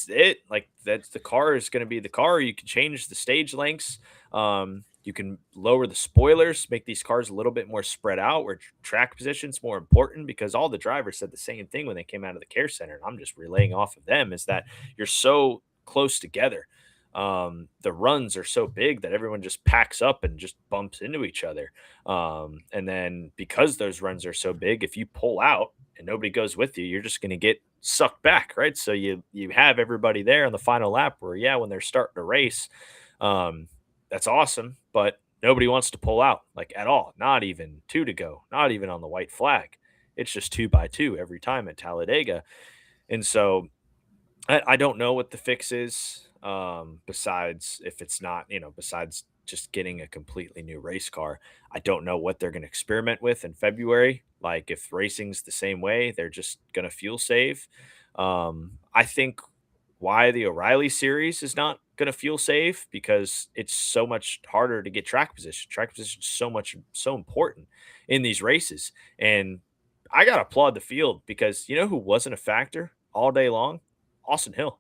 it. Like that's the car is going to be the car. You can change the stage lengths. You can lower the spoilers, make these cars a little bit more spread out. Where track position's more important because all the drivers said the same thing when they came out of the care center. And I'm just relaying off of them is that you're so close together. The runs are so big that everyone just packs up and just bumps into each other. And then because those runs are so big, if you pull out and nobody goes with you, you're just going to get sucked back, right? So you have everybody there on the final lap where, yeah, when they're starting to race, that's awesome, but nobody wants to pull out like at all. Not even two to go, not even on the white flag. It's just two by two every time at Talladega. And so I don't know what the fix is. Besides if it's not, besides just getting a completely new race car. I don't know what they're going to experiment with in February. Like if racing's the same way, they're just going to fuel save. I think why the O'Reilly series is not going to fuel save because it's so much harder to get track position. Track position is so important in these races. And I got to applaud the field because you know who wasn't a factor all day long? Austin Hill.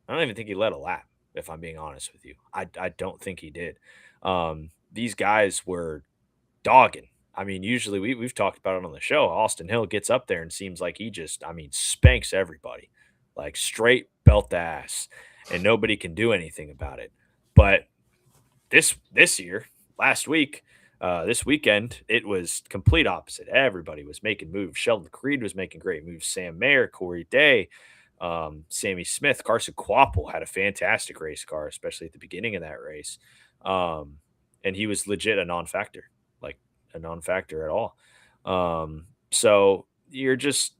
I don't even think he led a lap, if I'm being honest with you. I don't think he did. These guys were dogging. I mean, usually we've talked about it on the show. Austin Hill gets up there and seems like he just, I mean, spanks everybody, like straight belt the ass, and nobody can do anything about it. But this year, last week, this weekend, it was complete opposite. Everybody was making moves. Sheldon Creed was making great moves. Sam Mayer, Corey Day, Sammy Smith, Carson Quapple had a fantastic race car, especially at the beginning of that race. And he was legit a non-factor, like a non-factor at all. So you're just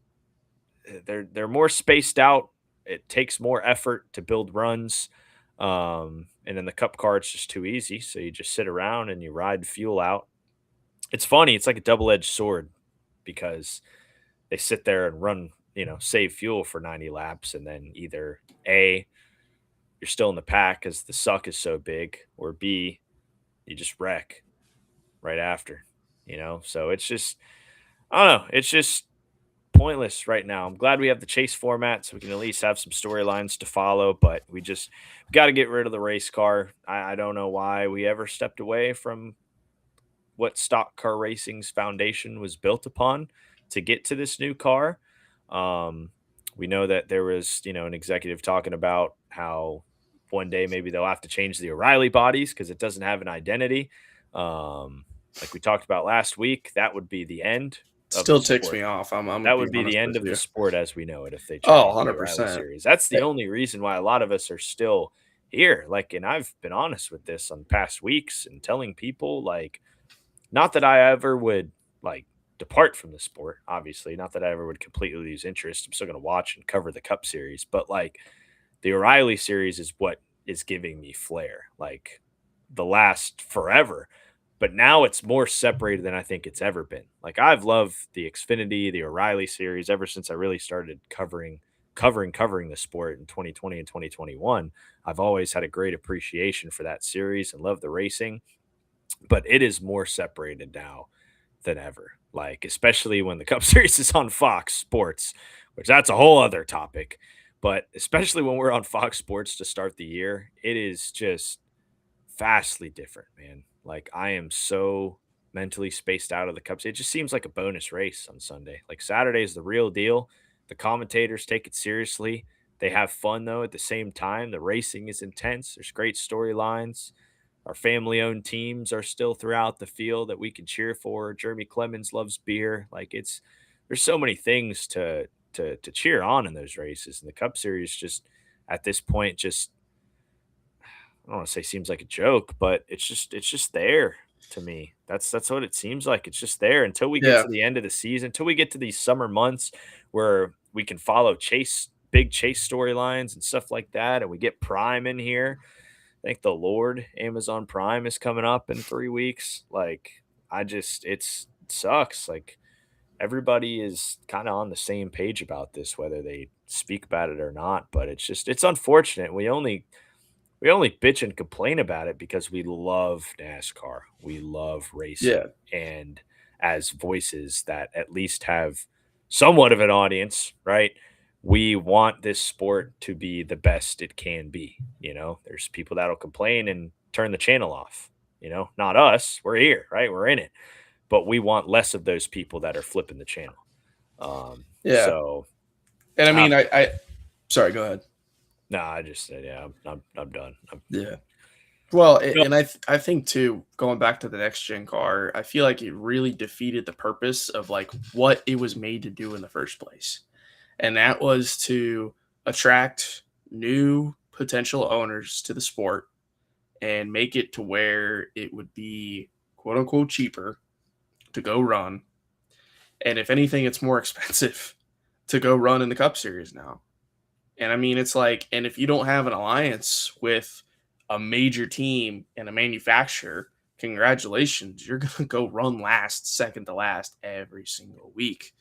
they're more spaced out. It takes more effort to build runs. And in the cup car, it's just too easy. So you just sit around and you ride fuel out. It's funny. It's like a double-edged sword because they sit there and run, save fuel for 90 laps. And then either A, you're still in the pack because the suck is so big, or B, you just wreck right after, So it's just, I don't know. It's just pointless right now. I'm glad we have the chase format so we can at least have some storylines to follow, but we got to get rid of the race car. I don't know why we ever stepped away from what stock car racing's foundation was built upon to get to this new car. Um, We know that there was, an executive talking about how one day maybe they'll have to change the O'Reilly bodies because it doesn't have an identity. Like we talked about last week, that would be the end of the Still ticks sport. me off. I'm gonna That be would be honest the with end of the you. sport as we know it if they Oh, change the O'Reilly 100%. series. That's the only reason why a lot of us are still here. Like, and I've been honest with this on past weeks and telling people, like, not that I ever would like depart from the sport, obviously, not that I ever would completely lose interest. I'm still going to watch and cover the Cup Series, but like the O'Reilly series is what is giving me flair, like the last forever. But now it's more separated than I think it's ever been. Like I've loved the Xfinity, the O'Reilly series ever since I really started covering the sport in 2020 and 2021. I've always had a great appreciation for that series and love the racing, but it is more separated now than ever. Like, especially when the Cup Series is on Fox Sports, which that's a whole other topic. But especially when we're on Fox Sports to start the year, it is just vastly different, man. Like, I am so mentally spaced out of the Cup. It just seems like a bonus race on Sunday. Like, Saturday is the real deal. The commentators take it seriously. They have fun, though, at the same time. The racing is intense. There's great storylines. Our family owned teams are still throughout the field that we can cheer for. Jeremy Clemens loves beer. Like there's so many things to cheer on in those races. And the Cup Series just at this point just I don't want to say seems like a joke, but it's just there to me. That's what it seems like. It's just there until we get Yeah. to the end of the season, until we get to these summer months where we can follow big chase storylines and stuff like that, and we get Prime in here. Thank the Lord, Amazon Prime is coming up in 3 weeks. Like, it sucks. Like, everybody is kind of on the same page about this, whether they speak about it or not. But it's unfortunate. We only bitch and complain about it because we love NASCAR. We love Yeah. racing. And as voices that at least have somewhat of an audience, right? We want this sport to be the best it can be. There's people that'll complain and turn the channel off. Not us. We're here, right? We're in it. But we want less of those people that are flipping the channel. Yeah. So, And I uh, mean, I sorry, go ahead. no, I just said, yeah, I'm done. Yeah. Well, No. and I think too, going back to the next gen car, I feel like it really defeated the purpose of like what it was made to do in the first place. And that was to attract new potential owners to the sport and make it to where it would be quote unquote cheaper to go run. And if anything, it's more expensive to go run in the Cup Series now. And I mean, it's like, and if you don't have an alliance with a major team and a manufacturer, congratulations, you're going to go run last, second to last every single week.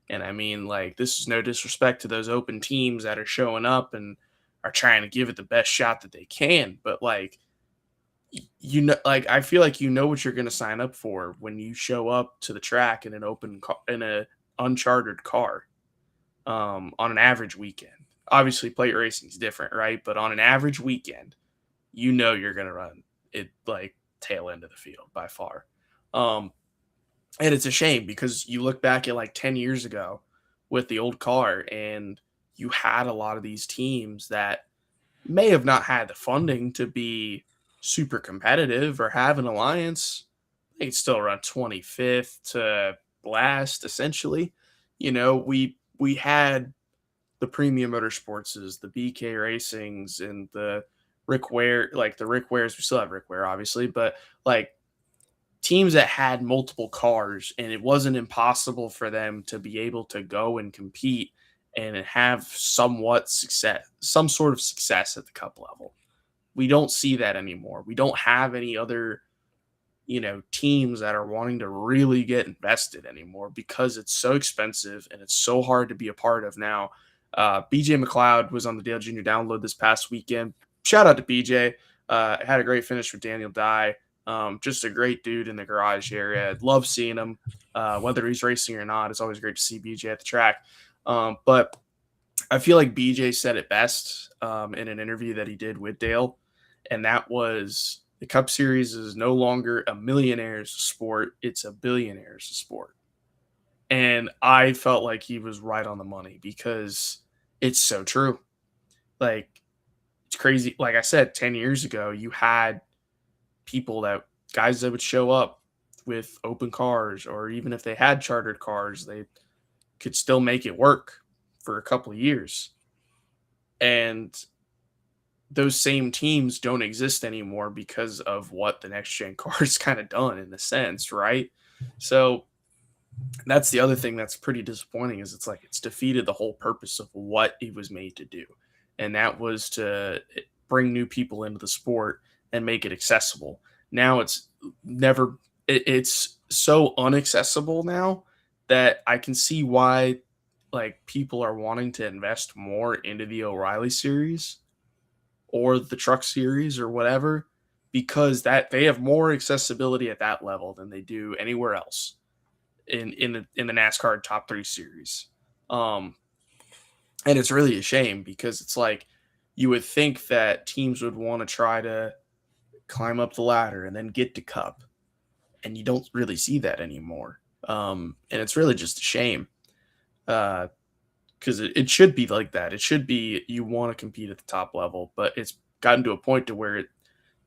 And I mean, like, this is no disrespect to those open teams that are showing up and are trying to give it the best shot that they can. But, like, like, I feel like you know what you're going to sign up for when you show up to the track in an in a unchartered car on an average weekend. Obviously, plate racing is different, right? But on an average weekend, you know you're going to run it like tail end of the field by far. Um, and it's a shame because you look back at like 10 years ago with the old car, and you had a lot of these teams that may have not had the funding to be super competitive or have an alliance. They could still run 25th to last, essentially. We had the premium motorsports, the BK Racings, and the Rick Ware, like the Rick Wares. We still have Rick Ware, obviously, but like teams that had multiple cars, and it wasn't impossible for them to be able to go and compete and have somewhat success, some sort of success at the cup level. We don't see that anymore. We don't have any other, teams that are wanting to really get invested anymore because it's so expensive and it's so hard to be a part of now. BJ McLeod was on the Dale Jr. Download this past weekend. Shout out to BJ. Had a great finish with Daniel Dye. Just a great dude in the garage area. Love seeing him, whether he's racing or not. It's always great to see BJ at the track. But I feel like BJ said it best in an interview that he did with Dale, and that was the Cup Series is no longer a millionaire's sport; it's a billionaire's sport. And I felt like he was right on the money because It's so true. Like, it's crazy. Like I said, 10 years ago, you had guys that would show up with open cars, or even if they had chartered cars, they could still make it work for a couple of years. And those same teams don't exist anymore because of what the next gen car's kind of done in a sense, right? So that's the other thing that's pretty disappointing, is it's like it's defeated the whole purpose of what it was made to do. And that was to bring new people into the sport and make it accessible. Now it's so unaccessible now that I can see why like people are wanting to invest more into the O'Reilly series or the truck series or whatever, because that they have more accessibility at that level than they do anywhere else in the NASCAR top 3 series. Um, and it's really a shame, because it's like you would think that teams would want to try to climb up the ladder and then get to Cup, and you don't really see that anymore. And it's really just a shame, because it should be like that. It should be you want to compete at the top level, but it's gotten to a point to where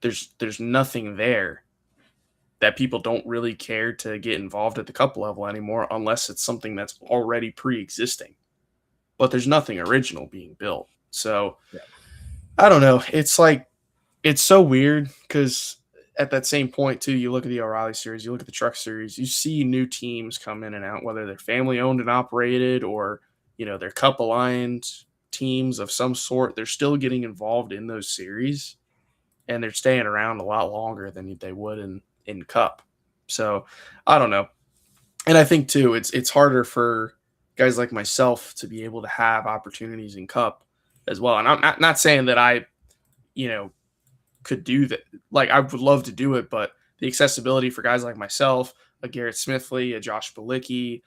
there's nothing there, that people don't really care to get involved at the Cup level anymore unless it's something that's already pre-existing. But there's nothing original being built. So Yeah. I don't know. It's like it's so weird, because at that same point too, you look at the O'Reilly series, you look at the truck series, you see new teams come in and out, whether they're family owned and operated, or they're Cup aligned teams of some sort. They're still getting involved in those series, and they're staying around a lot longer than they would in Cup. So I don't know. And I think too, it's harder for guys like myself to be able to have opportunities in Cup as well. And I'm not saying that I, you know, could do that. Like, I would love to do it, but the accessibility for guys like myself, a Garrett Smithley, a Josh Balicki,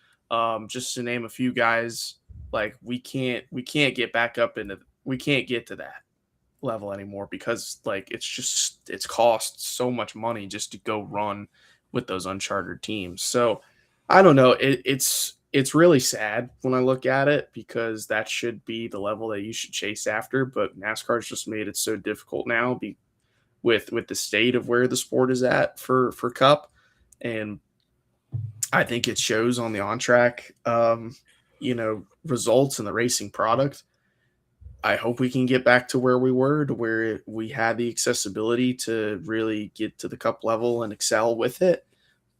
just to name a few guys, like we can't get back up we can't get to that level anymore, because like it's cost so much money just to go run with those unchartered teams. So I don't know. It's really sad when I look at it, because that should be the level that you should chase after. But NASCAR's just made it so difficult now, with the state of where the sport is at for Cup, and I think it shows on the on track, results and the racing product. I hope we can get back to where we were, to where we had the accessibility to really get to the Cup level and excel with it.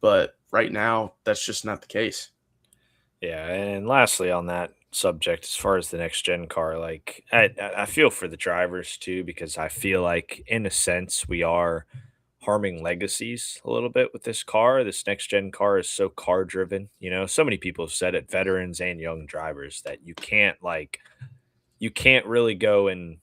But right now, that's just not the case. Yeah, and lastly on that subject, as far as the next gen car, like I feel for the drivers too, because I feel like in a sense we are harming legacies a little bit with this car. This next gen car is so car driven. So many people have said it, veterans and young drivers, that you can't really go and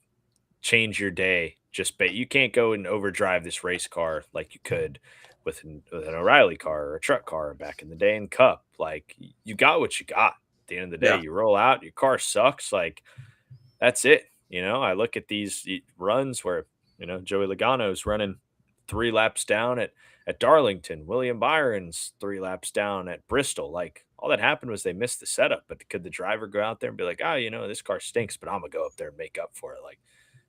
change your day. You can't go and overdrive this race car like you could with an O'Reilly car or a truck car back in the day in Cup. Like, you got what you got. At the end of the day, Yeah. you roll out, your car sucks. Like, that's it. I look at these runs where Joey Logano's running 3 laps down at Darlington. William Byron's 3 laps down at Bristol. Like, all that happened was they missed the setup. But could the driver go out there and be like, this car stinks, but I'm gonna go up there and make up for it? Like,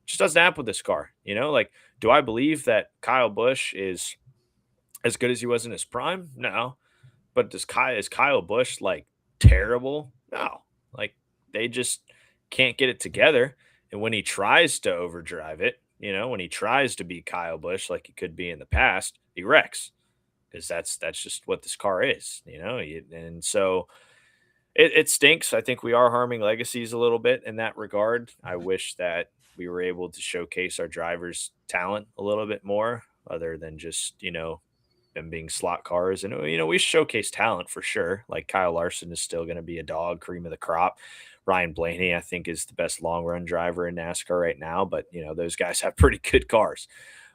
just doesn't happen with this car. Like, do I believe that Kyle Busch is as good as he was in his prime? No. But is Kyle Busch like terrible? No. Like, they just can't get it together. And when he tries to overdrive it, when he tries to be Kyle Busch like he could be in the past, he wrecks, because that's just what this car is. And so it stinks. I think we are harming legacies a little bit in that regard. I wish that we were able to showcase our drivers' talent a little bit more, other than just them being slot cars. And we showcase talent for sure. Like, Kyle Larson is still going to be a dog, cream of the crop. Ryan Blaney, I think, is the best long run driver in NASCAR right now. But those guys have pretty good cars,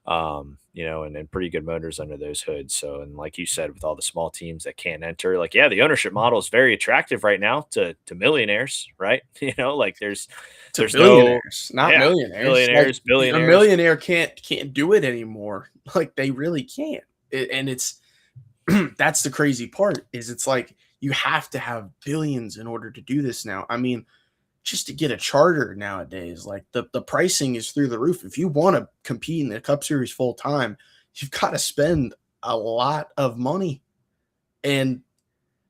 and pretty good motors under those hoods. So, and like you said, with all the small teams that can't enter, like, yeah, the ownership model is very attractive right now to millionaires, right? Like, there's Billionaires, not yeah, millionaires. millionaires, Like, billionaires. a millionaire can't do it anymore. Like, they really can't. And it's that's the crazy part, is it's like you have to have billions in order to do this now. I mean, just to get a charter nowadays, like the pricing is through the roof. If you want to compete in the Cup Series full time, you've got to spend a lot of money. And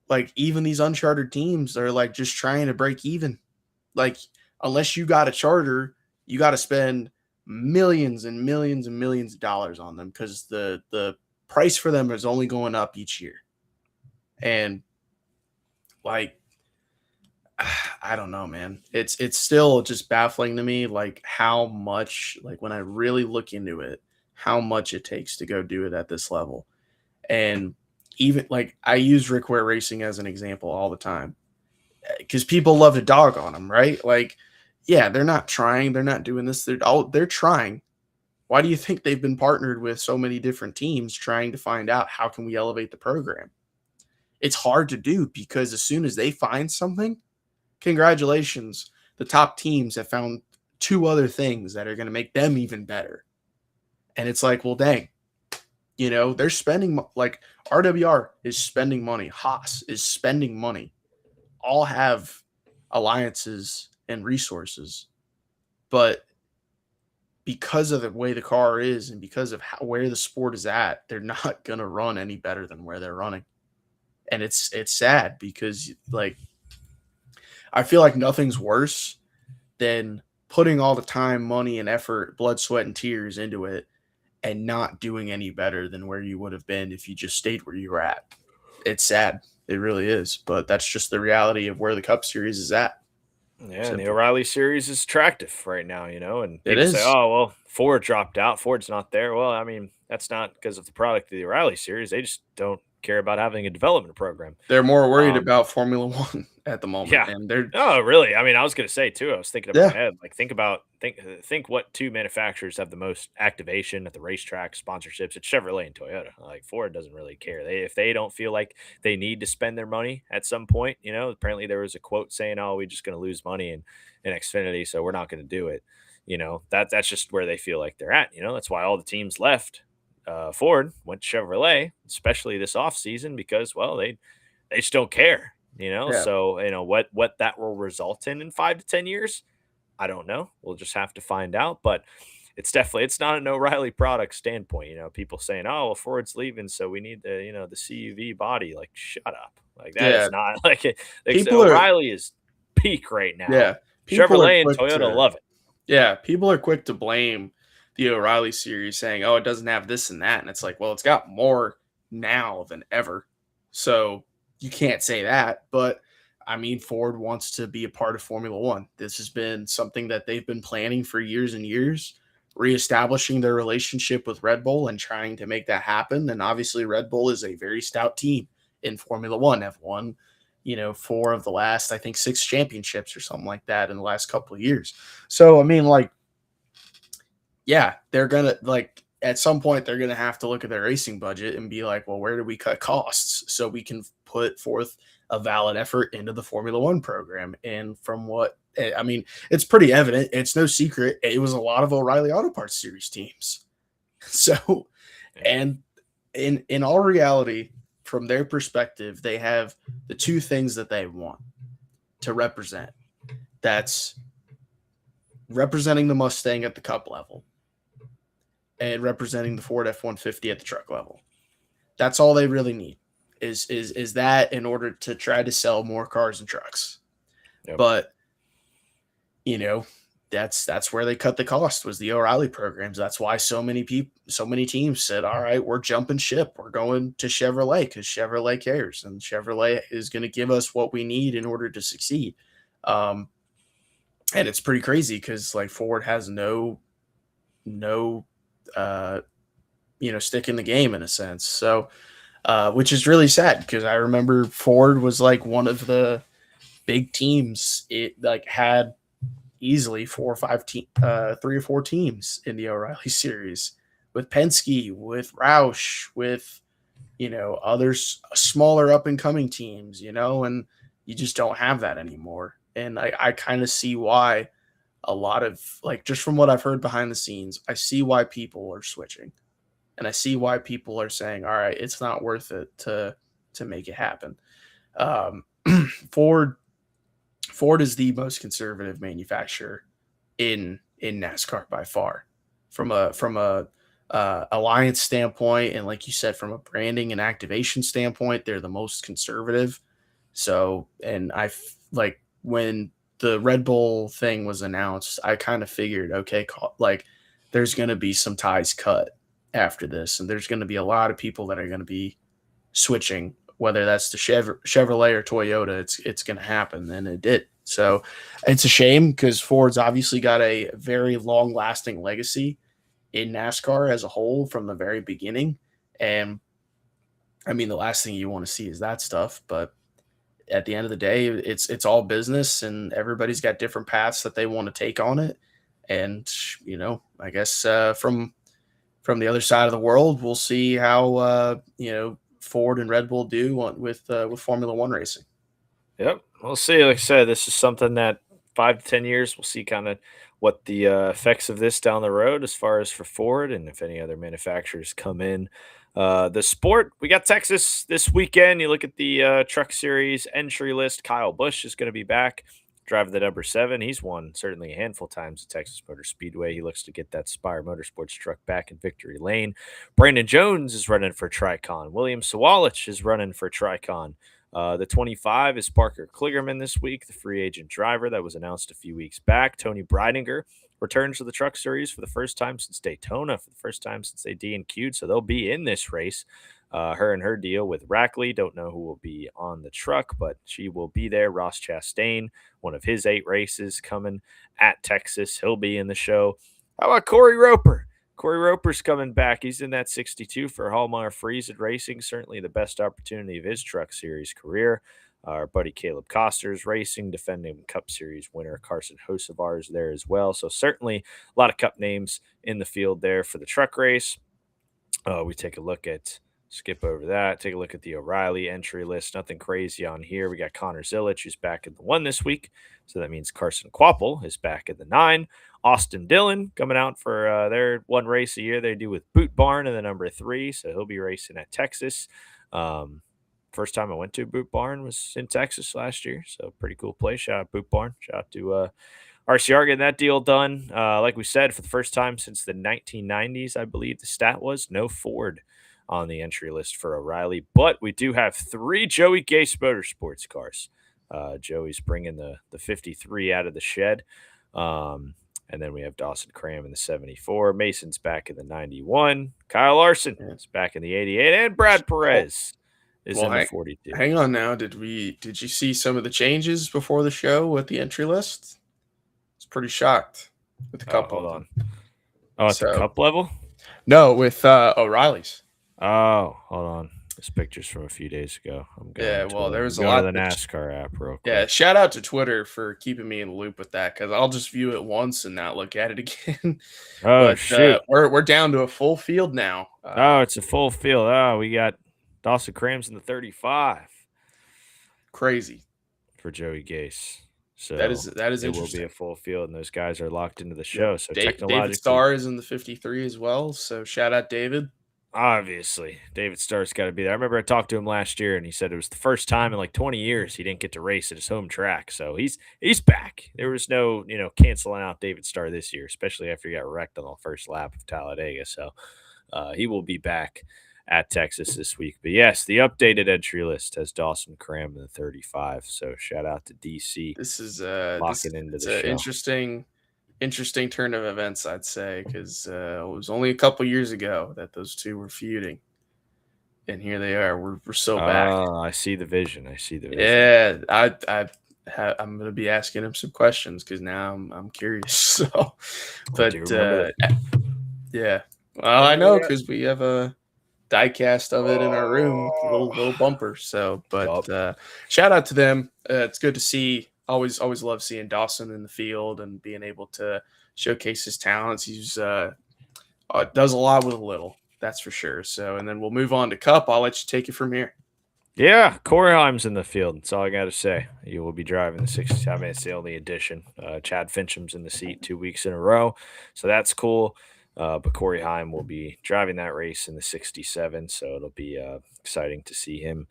like even these unchartered teams are like just trying to break even. Like unless you got a charter, you got to spend millions and millions and millions of dollars on them because the price for them is only going up each year. And like I don't know, man. It's still just baffling to me, like how much, like when I really look into it, how much it takes to go do it at this level. And even like I use Rick Ware Racing as an example all the time because people love to dog on them, right? Like, yeah, they're not trying, they're not doing this. They're trying. Why do you think they've been partnered with so many different teams trying to find out how can we elevate the program? It's hard to do because as soon as they find something, congratulations, the top teams have found two other things that are going to make them even better. And it's like, well, dang, they're spending like RWR is spending money, Haas is spending money, all have alliances and resources, but because of the way the car is and because of where the sport is at, they're not going to run any better than where they're running. And it's sad because like I feel like nothing's worse than putting all the time, money, and effort, blood, sweat, and tears into it and not doing any better than where you would have been if you just stayed where you were at. It's sad. It really is. But that's just the reality of where the Cup Series is at. Yeah, and the O'Reilly series is attractive right now, and It people say, is. oh, well, Ford dropped out. Ford's not there. Well, I mean, that's not because of the product of the O'Reilly series. They just don't care about having a development program. They're more worried about Formula One at the moment. Yeah. And they're Oh, really? I mean, I was going to say too. I was thinking in my Yeah. head, like think what two manufacturers have the most activation at the racetrack, sponsorships. It's Chevrolet and Toyota. Like Ford doesn't really care. If they don't feel like they need to spend their money at some point, apparently there was a quote saying, "Oh, we're just going to lose money in Xfinity, so we're not going to do it." That's just where they feel like they're at. That's why all the teams left. Ford went to Chevrolet, especially this offseason, because well, they just don't care. Yeah. So what that will result in 5 to 10 years, I don't know. We'll just have to find out. But it's not an O'Reilly product standpoint. People saying, "Oh, well, Ford's leaving, so we need the CUV body." Like, shut up. Like that is not like it. O'Reilly is peak right now. Yeah. Chevrolet and Toyota love it. Yeah, people are quick to blame the O'Reilly series, saying, "Oh, it doesn't have this and that," and it's like, well, it's got more now than ever. So you can't say that, but I mean, Ford wants to be a part of Formula One. This has been something that they've been planning for years and years, reestablishing their relationship with Red Bull and trying to make that happen. And obviously, Red Bull is a very stout team in Formula One. Have won, 4 of the last, I think, 6 championships or something like that in the last couple of years. So, I mean, like, yeah, they're going to, like, at some point, they're going to have to look at their racing budget and be like, well, where do we cut costs so we can put forth a valid effort into the Formula One program? And from what, I mean, it's pretty evident. It's no secret. It was a lot of O'Reilly Auto Parts Series teams. So, and in all reality, from their perspective, they have the two things that they want to represent. That's representing the Mustang at the Cup level and representing the Ford F-150 at the truck level. That's all they really need is that in order to try to sell more cars and trucks. Yep. But, that's where they cut the cost was the O'Reilly programs. That's why so many teams said, all right, we're jumping ship. We're going to Chevrolet because Chevrolet cares and Chevrolet is going to give us what we need in order to succeed. And it's pretty crazy because like Ford has no stick in the game in a sense. So, which is really sad because I remember Ford was like one of the big teams. It like had easily 3 or 4 teams in the O'Reilly series with Penske, with Roush, with, others smaller up and coming teams, and you just don't have that anymore. And I kind of see why a lot of like, just from what I've heard behind the scenes, I see why people are switching and I see why people are saying, all right, it's not worth it to make it happen. Ford Ford is the most conservative manufacturer in NASCAR by far, from a alliance standpoint, and like you said, from a branding and activation standpoint, they're the most conservative. So, and like when the Red Bull thing was announced, I kind of figured, okay, like there's going to be some ties cut after this, and there's going to be a lot of people that are going to be switching, whether that's to Chevrolet or Toyota. It's going to happen, and it did. So it's a shame because Ford's obviously got a very long lasting legacy in NASCAR as a whole from the very beginning. And I mean, the last thing you want to see is that stuff. But at the end of the day, it's all business, and everybody's got different paths that they want to take on it. And I guess from the other side of the world, we'll see how Ford and Red Bull do with Formula One racing. Yep, we'll see. Like I said, this is something that 5 to 10 years, we'll see kind of what the effects of this down the road as far as for Ford and if any other manufacturers come in. The sport, we got Texas this weekend. You look at the Truck Series entry list. Kyle Busch is going to be back driving the number 7. He's won certainly a handful of times at Texas Motor Speedway. He looks to get that Spire Motorsports truck back in victory lane. Brandon Jones is running for Tricon. William Sawalich is running for Tricon. The 25 is Parker Kligerman this week, the free agent driver that was announced a few weeks back. Tony Breidinger returns to the Truck Series for the first time since Daytona, for the first time since they DNQ'd, so they'll be in this race. Her and her deal with Rackley. Don't know who will be on the truck, but she will be there. Ross Chastain, one of his 8 races coming at Texas. He'll be in the show. How about Corey Roper? Corey Roper's coming back. He's in that 62 for Hallmark Friesen Racing. Certainly the best opportunity of his Truck Series career. Our buddy Caleb Coster's racing, defending Cup Series winner Carson Hocevar is there as well. So certainly a lot of Cup names in the field there for the truck race. We take a look at, skip over that, take a look at the O'Reilly entry list. Nothing crazy on here. We got Connor Zilic, who's back in the 1 this week. So that means Carson Quapple is back in the 9. Austin Dillon coming out for their 1 race a year they do with Boot Barn in the number 3. So he'll be racing at Texas. First time I went to Boot Barn was in Texas last year. So pretty cool place. Shout out Boot Barn. Shout out to RCR getting that deal done. Like we said, for the first time since the 1990s, I believe the stat was no Ford on the entry list for O'Reilly. But we do have 3 Joey Gase Motorsports cars. Joey's bringing the 53 out of the shed. And then we have Dawson Cram in the 74. Mason's back in the 91. Kyle Larson is back in the 88. And Brad Perez is in the 42. Hang on now. Did you see some of the changes before the show with the entry list? I was pretty shocked with the Cup. Hold on. Oh, at the Cup level? No, with O'Reilly's. Oh, hold on. This picture's from a few days ago. There was a lot of the NASCAR app real quick. Yeah, shout out to Twitter for keeping me in the loop with that, because I'll just view it once and not look at it again. Shoot. We're down to a full field now. It's a full field. Oh, we got Dawson Crams in the 35. Crazy for Joey Gase. So that is it interesting. Will be a full field, and those guys are locked into the show. So David Starr is in the 53 as well. So shout out David. Obviously, David Starr's got to be there. I remember I talked to him last year, and he said it was the first time in like 20 years he didn't get to race at his home track. So he's back. There was no canceling out David Starr this year, especially after he got wrecked on the first lap of Talladega. So he will be back at Texas this week. But yes, the updated entry list has Dawson Cram in the 35. So shout out to DC. This is into the show. Interesting turn of events, I'd say, because it was only a couple years ago that those two were feuding, and here they are. We're so back. I see the vision. Yeah, I'm gonna be asking him some questions because now I'm curious. So, but yeah, well, I know because we have a diecast of it in our room, little bumper. So, but shout out to them. It's good to see. Always love seeing Dawson in the field and being able to showcase his talents. He's does a lot with a little, that's for sure. So, and then we'll move on to Cup. I'll let you take it from here. Yeah, Corey Heim's in the field. That's all I got to say. You will be driving the 60. I mean, it's the only addition. Chad Fincham's in the seat 2 weeks in a row, so that's cool. But Corey Heim will be driving that race in the 67, so it'll be exciting to see him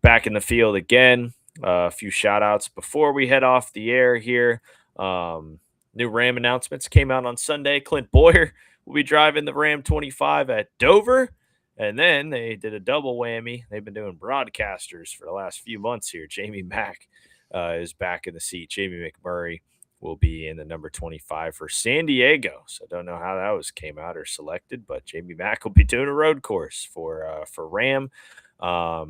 back in the field again. A few shout outs before we head off the air here. New Ram announcements came out on Sunday. Clint Boyer will be driving the Ram 25 at Dover. And then they did a double whammy. They've been doing broadcasters for the last few months here. Jamie Mack is back in the seat. Jamie McMurray will be in the number 25 for San Diego. So I don't know how that came out or selected, but Jamie Mack will be doing a road course for Ram. I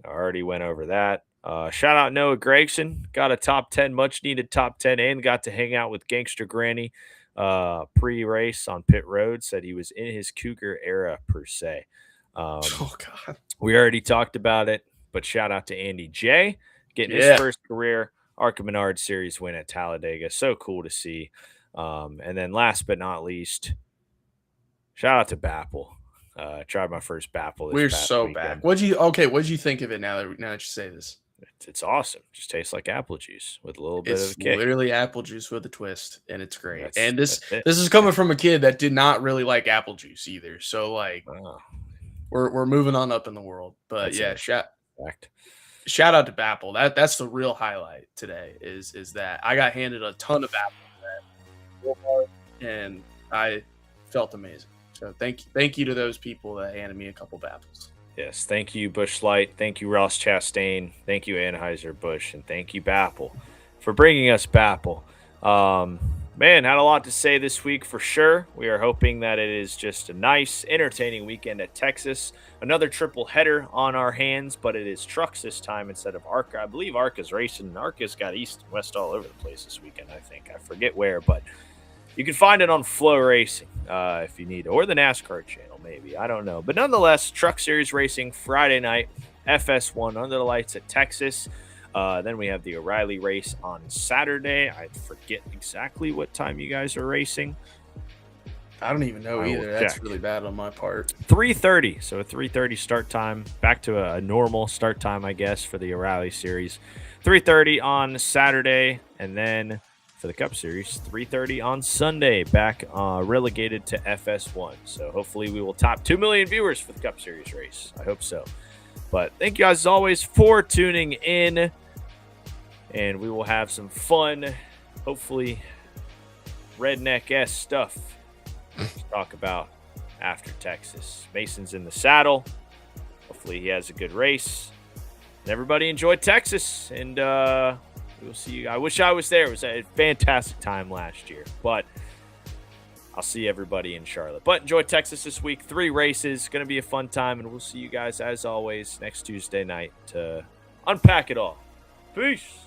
already went over that. Shout out Noah Gregson, got a top 10, much needed top 10, and got to hang out with Gangster Granny pre-race on pit road. Said he was in his Cougar era per se. Oh God, we already talked about it, but shout out to Andy J getting his first career ARCA Menard Series win at Talladega. So cool to see. And then last but not least, shout out to Bapple. Tried my first Bapple. We're so weekend. back. What'd you think of it now that you say this? It's awesome. Just tastes like apple juice with a little bit of a kick. Literally apple juice with a twist, and it's great. This is coming from a kid that did not really like apple juice either. So like, we're moving on up in the world. But shout out to Bapple. That's the real highlight today. Is that I got handed a ton of apple, and I felt amazing. So thank you to those people that handed me a couple of apples. Yes, thank you, Busch Light. Thank you, Ross Chastain. Thank you, Anheuser-Busch. And thank you, Bapple, for bringing us Bapple. Man, had a lot to say this week for sure. We are hoping that it is just a nice, entertaining weekend at Texas. Another triple header on our hands, but it is trucks this time instead of ARCA. I believe ARCA's racing. ARCA's got east and west all over the place this weekend, I think. I forget where, but you can find it on Flow Racing if you need, or the NASCAR channel, maybe. I don't know. But nonetheless, Truck Series Racing Friday night, FS1 under the lights at Texas. Then we have the O'Reilly race on Saturday. I forget exactly what time you guys are racing. I don't even know either. That's really bad on my part. 3:30. So a 3:30 start time. Back to a normal start time, I guess, for the O'Reilly series. 3:30 on Saturday, and then for the Cup Series, 3:30 on Sunday, back relegated to FS1. So hopefully we will top 2 million viewers for the Cup Series race. I hope so. But thank you guys, as always, for tuning in. And we will have some fun, hopefully redneck-esque stuff to talk about after Texas. Mason's in the saddle. Hopefully he has a good race. And everybody enjoyed Texas. And we'll see you. I wish I was there. It was a fantastic time last year. But I'll see everybody in Charlotte. But enjoy Texas this week. 3 races. Going to be a fun time. And we'll see you guys, as always, next Tuesday night to unpack it all. Peace.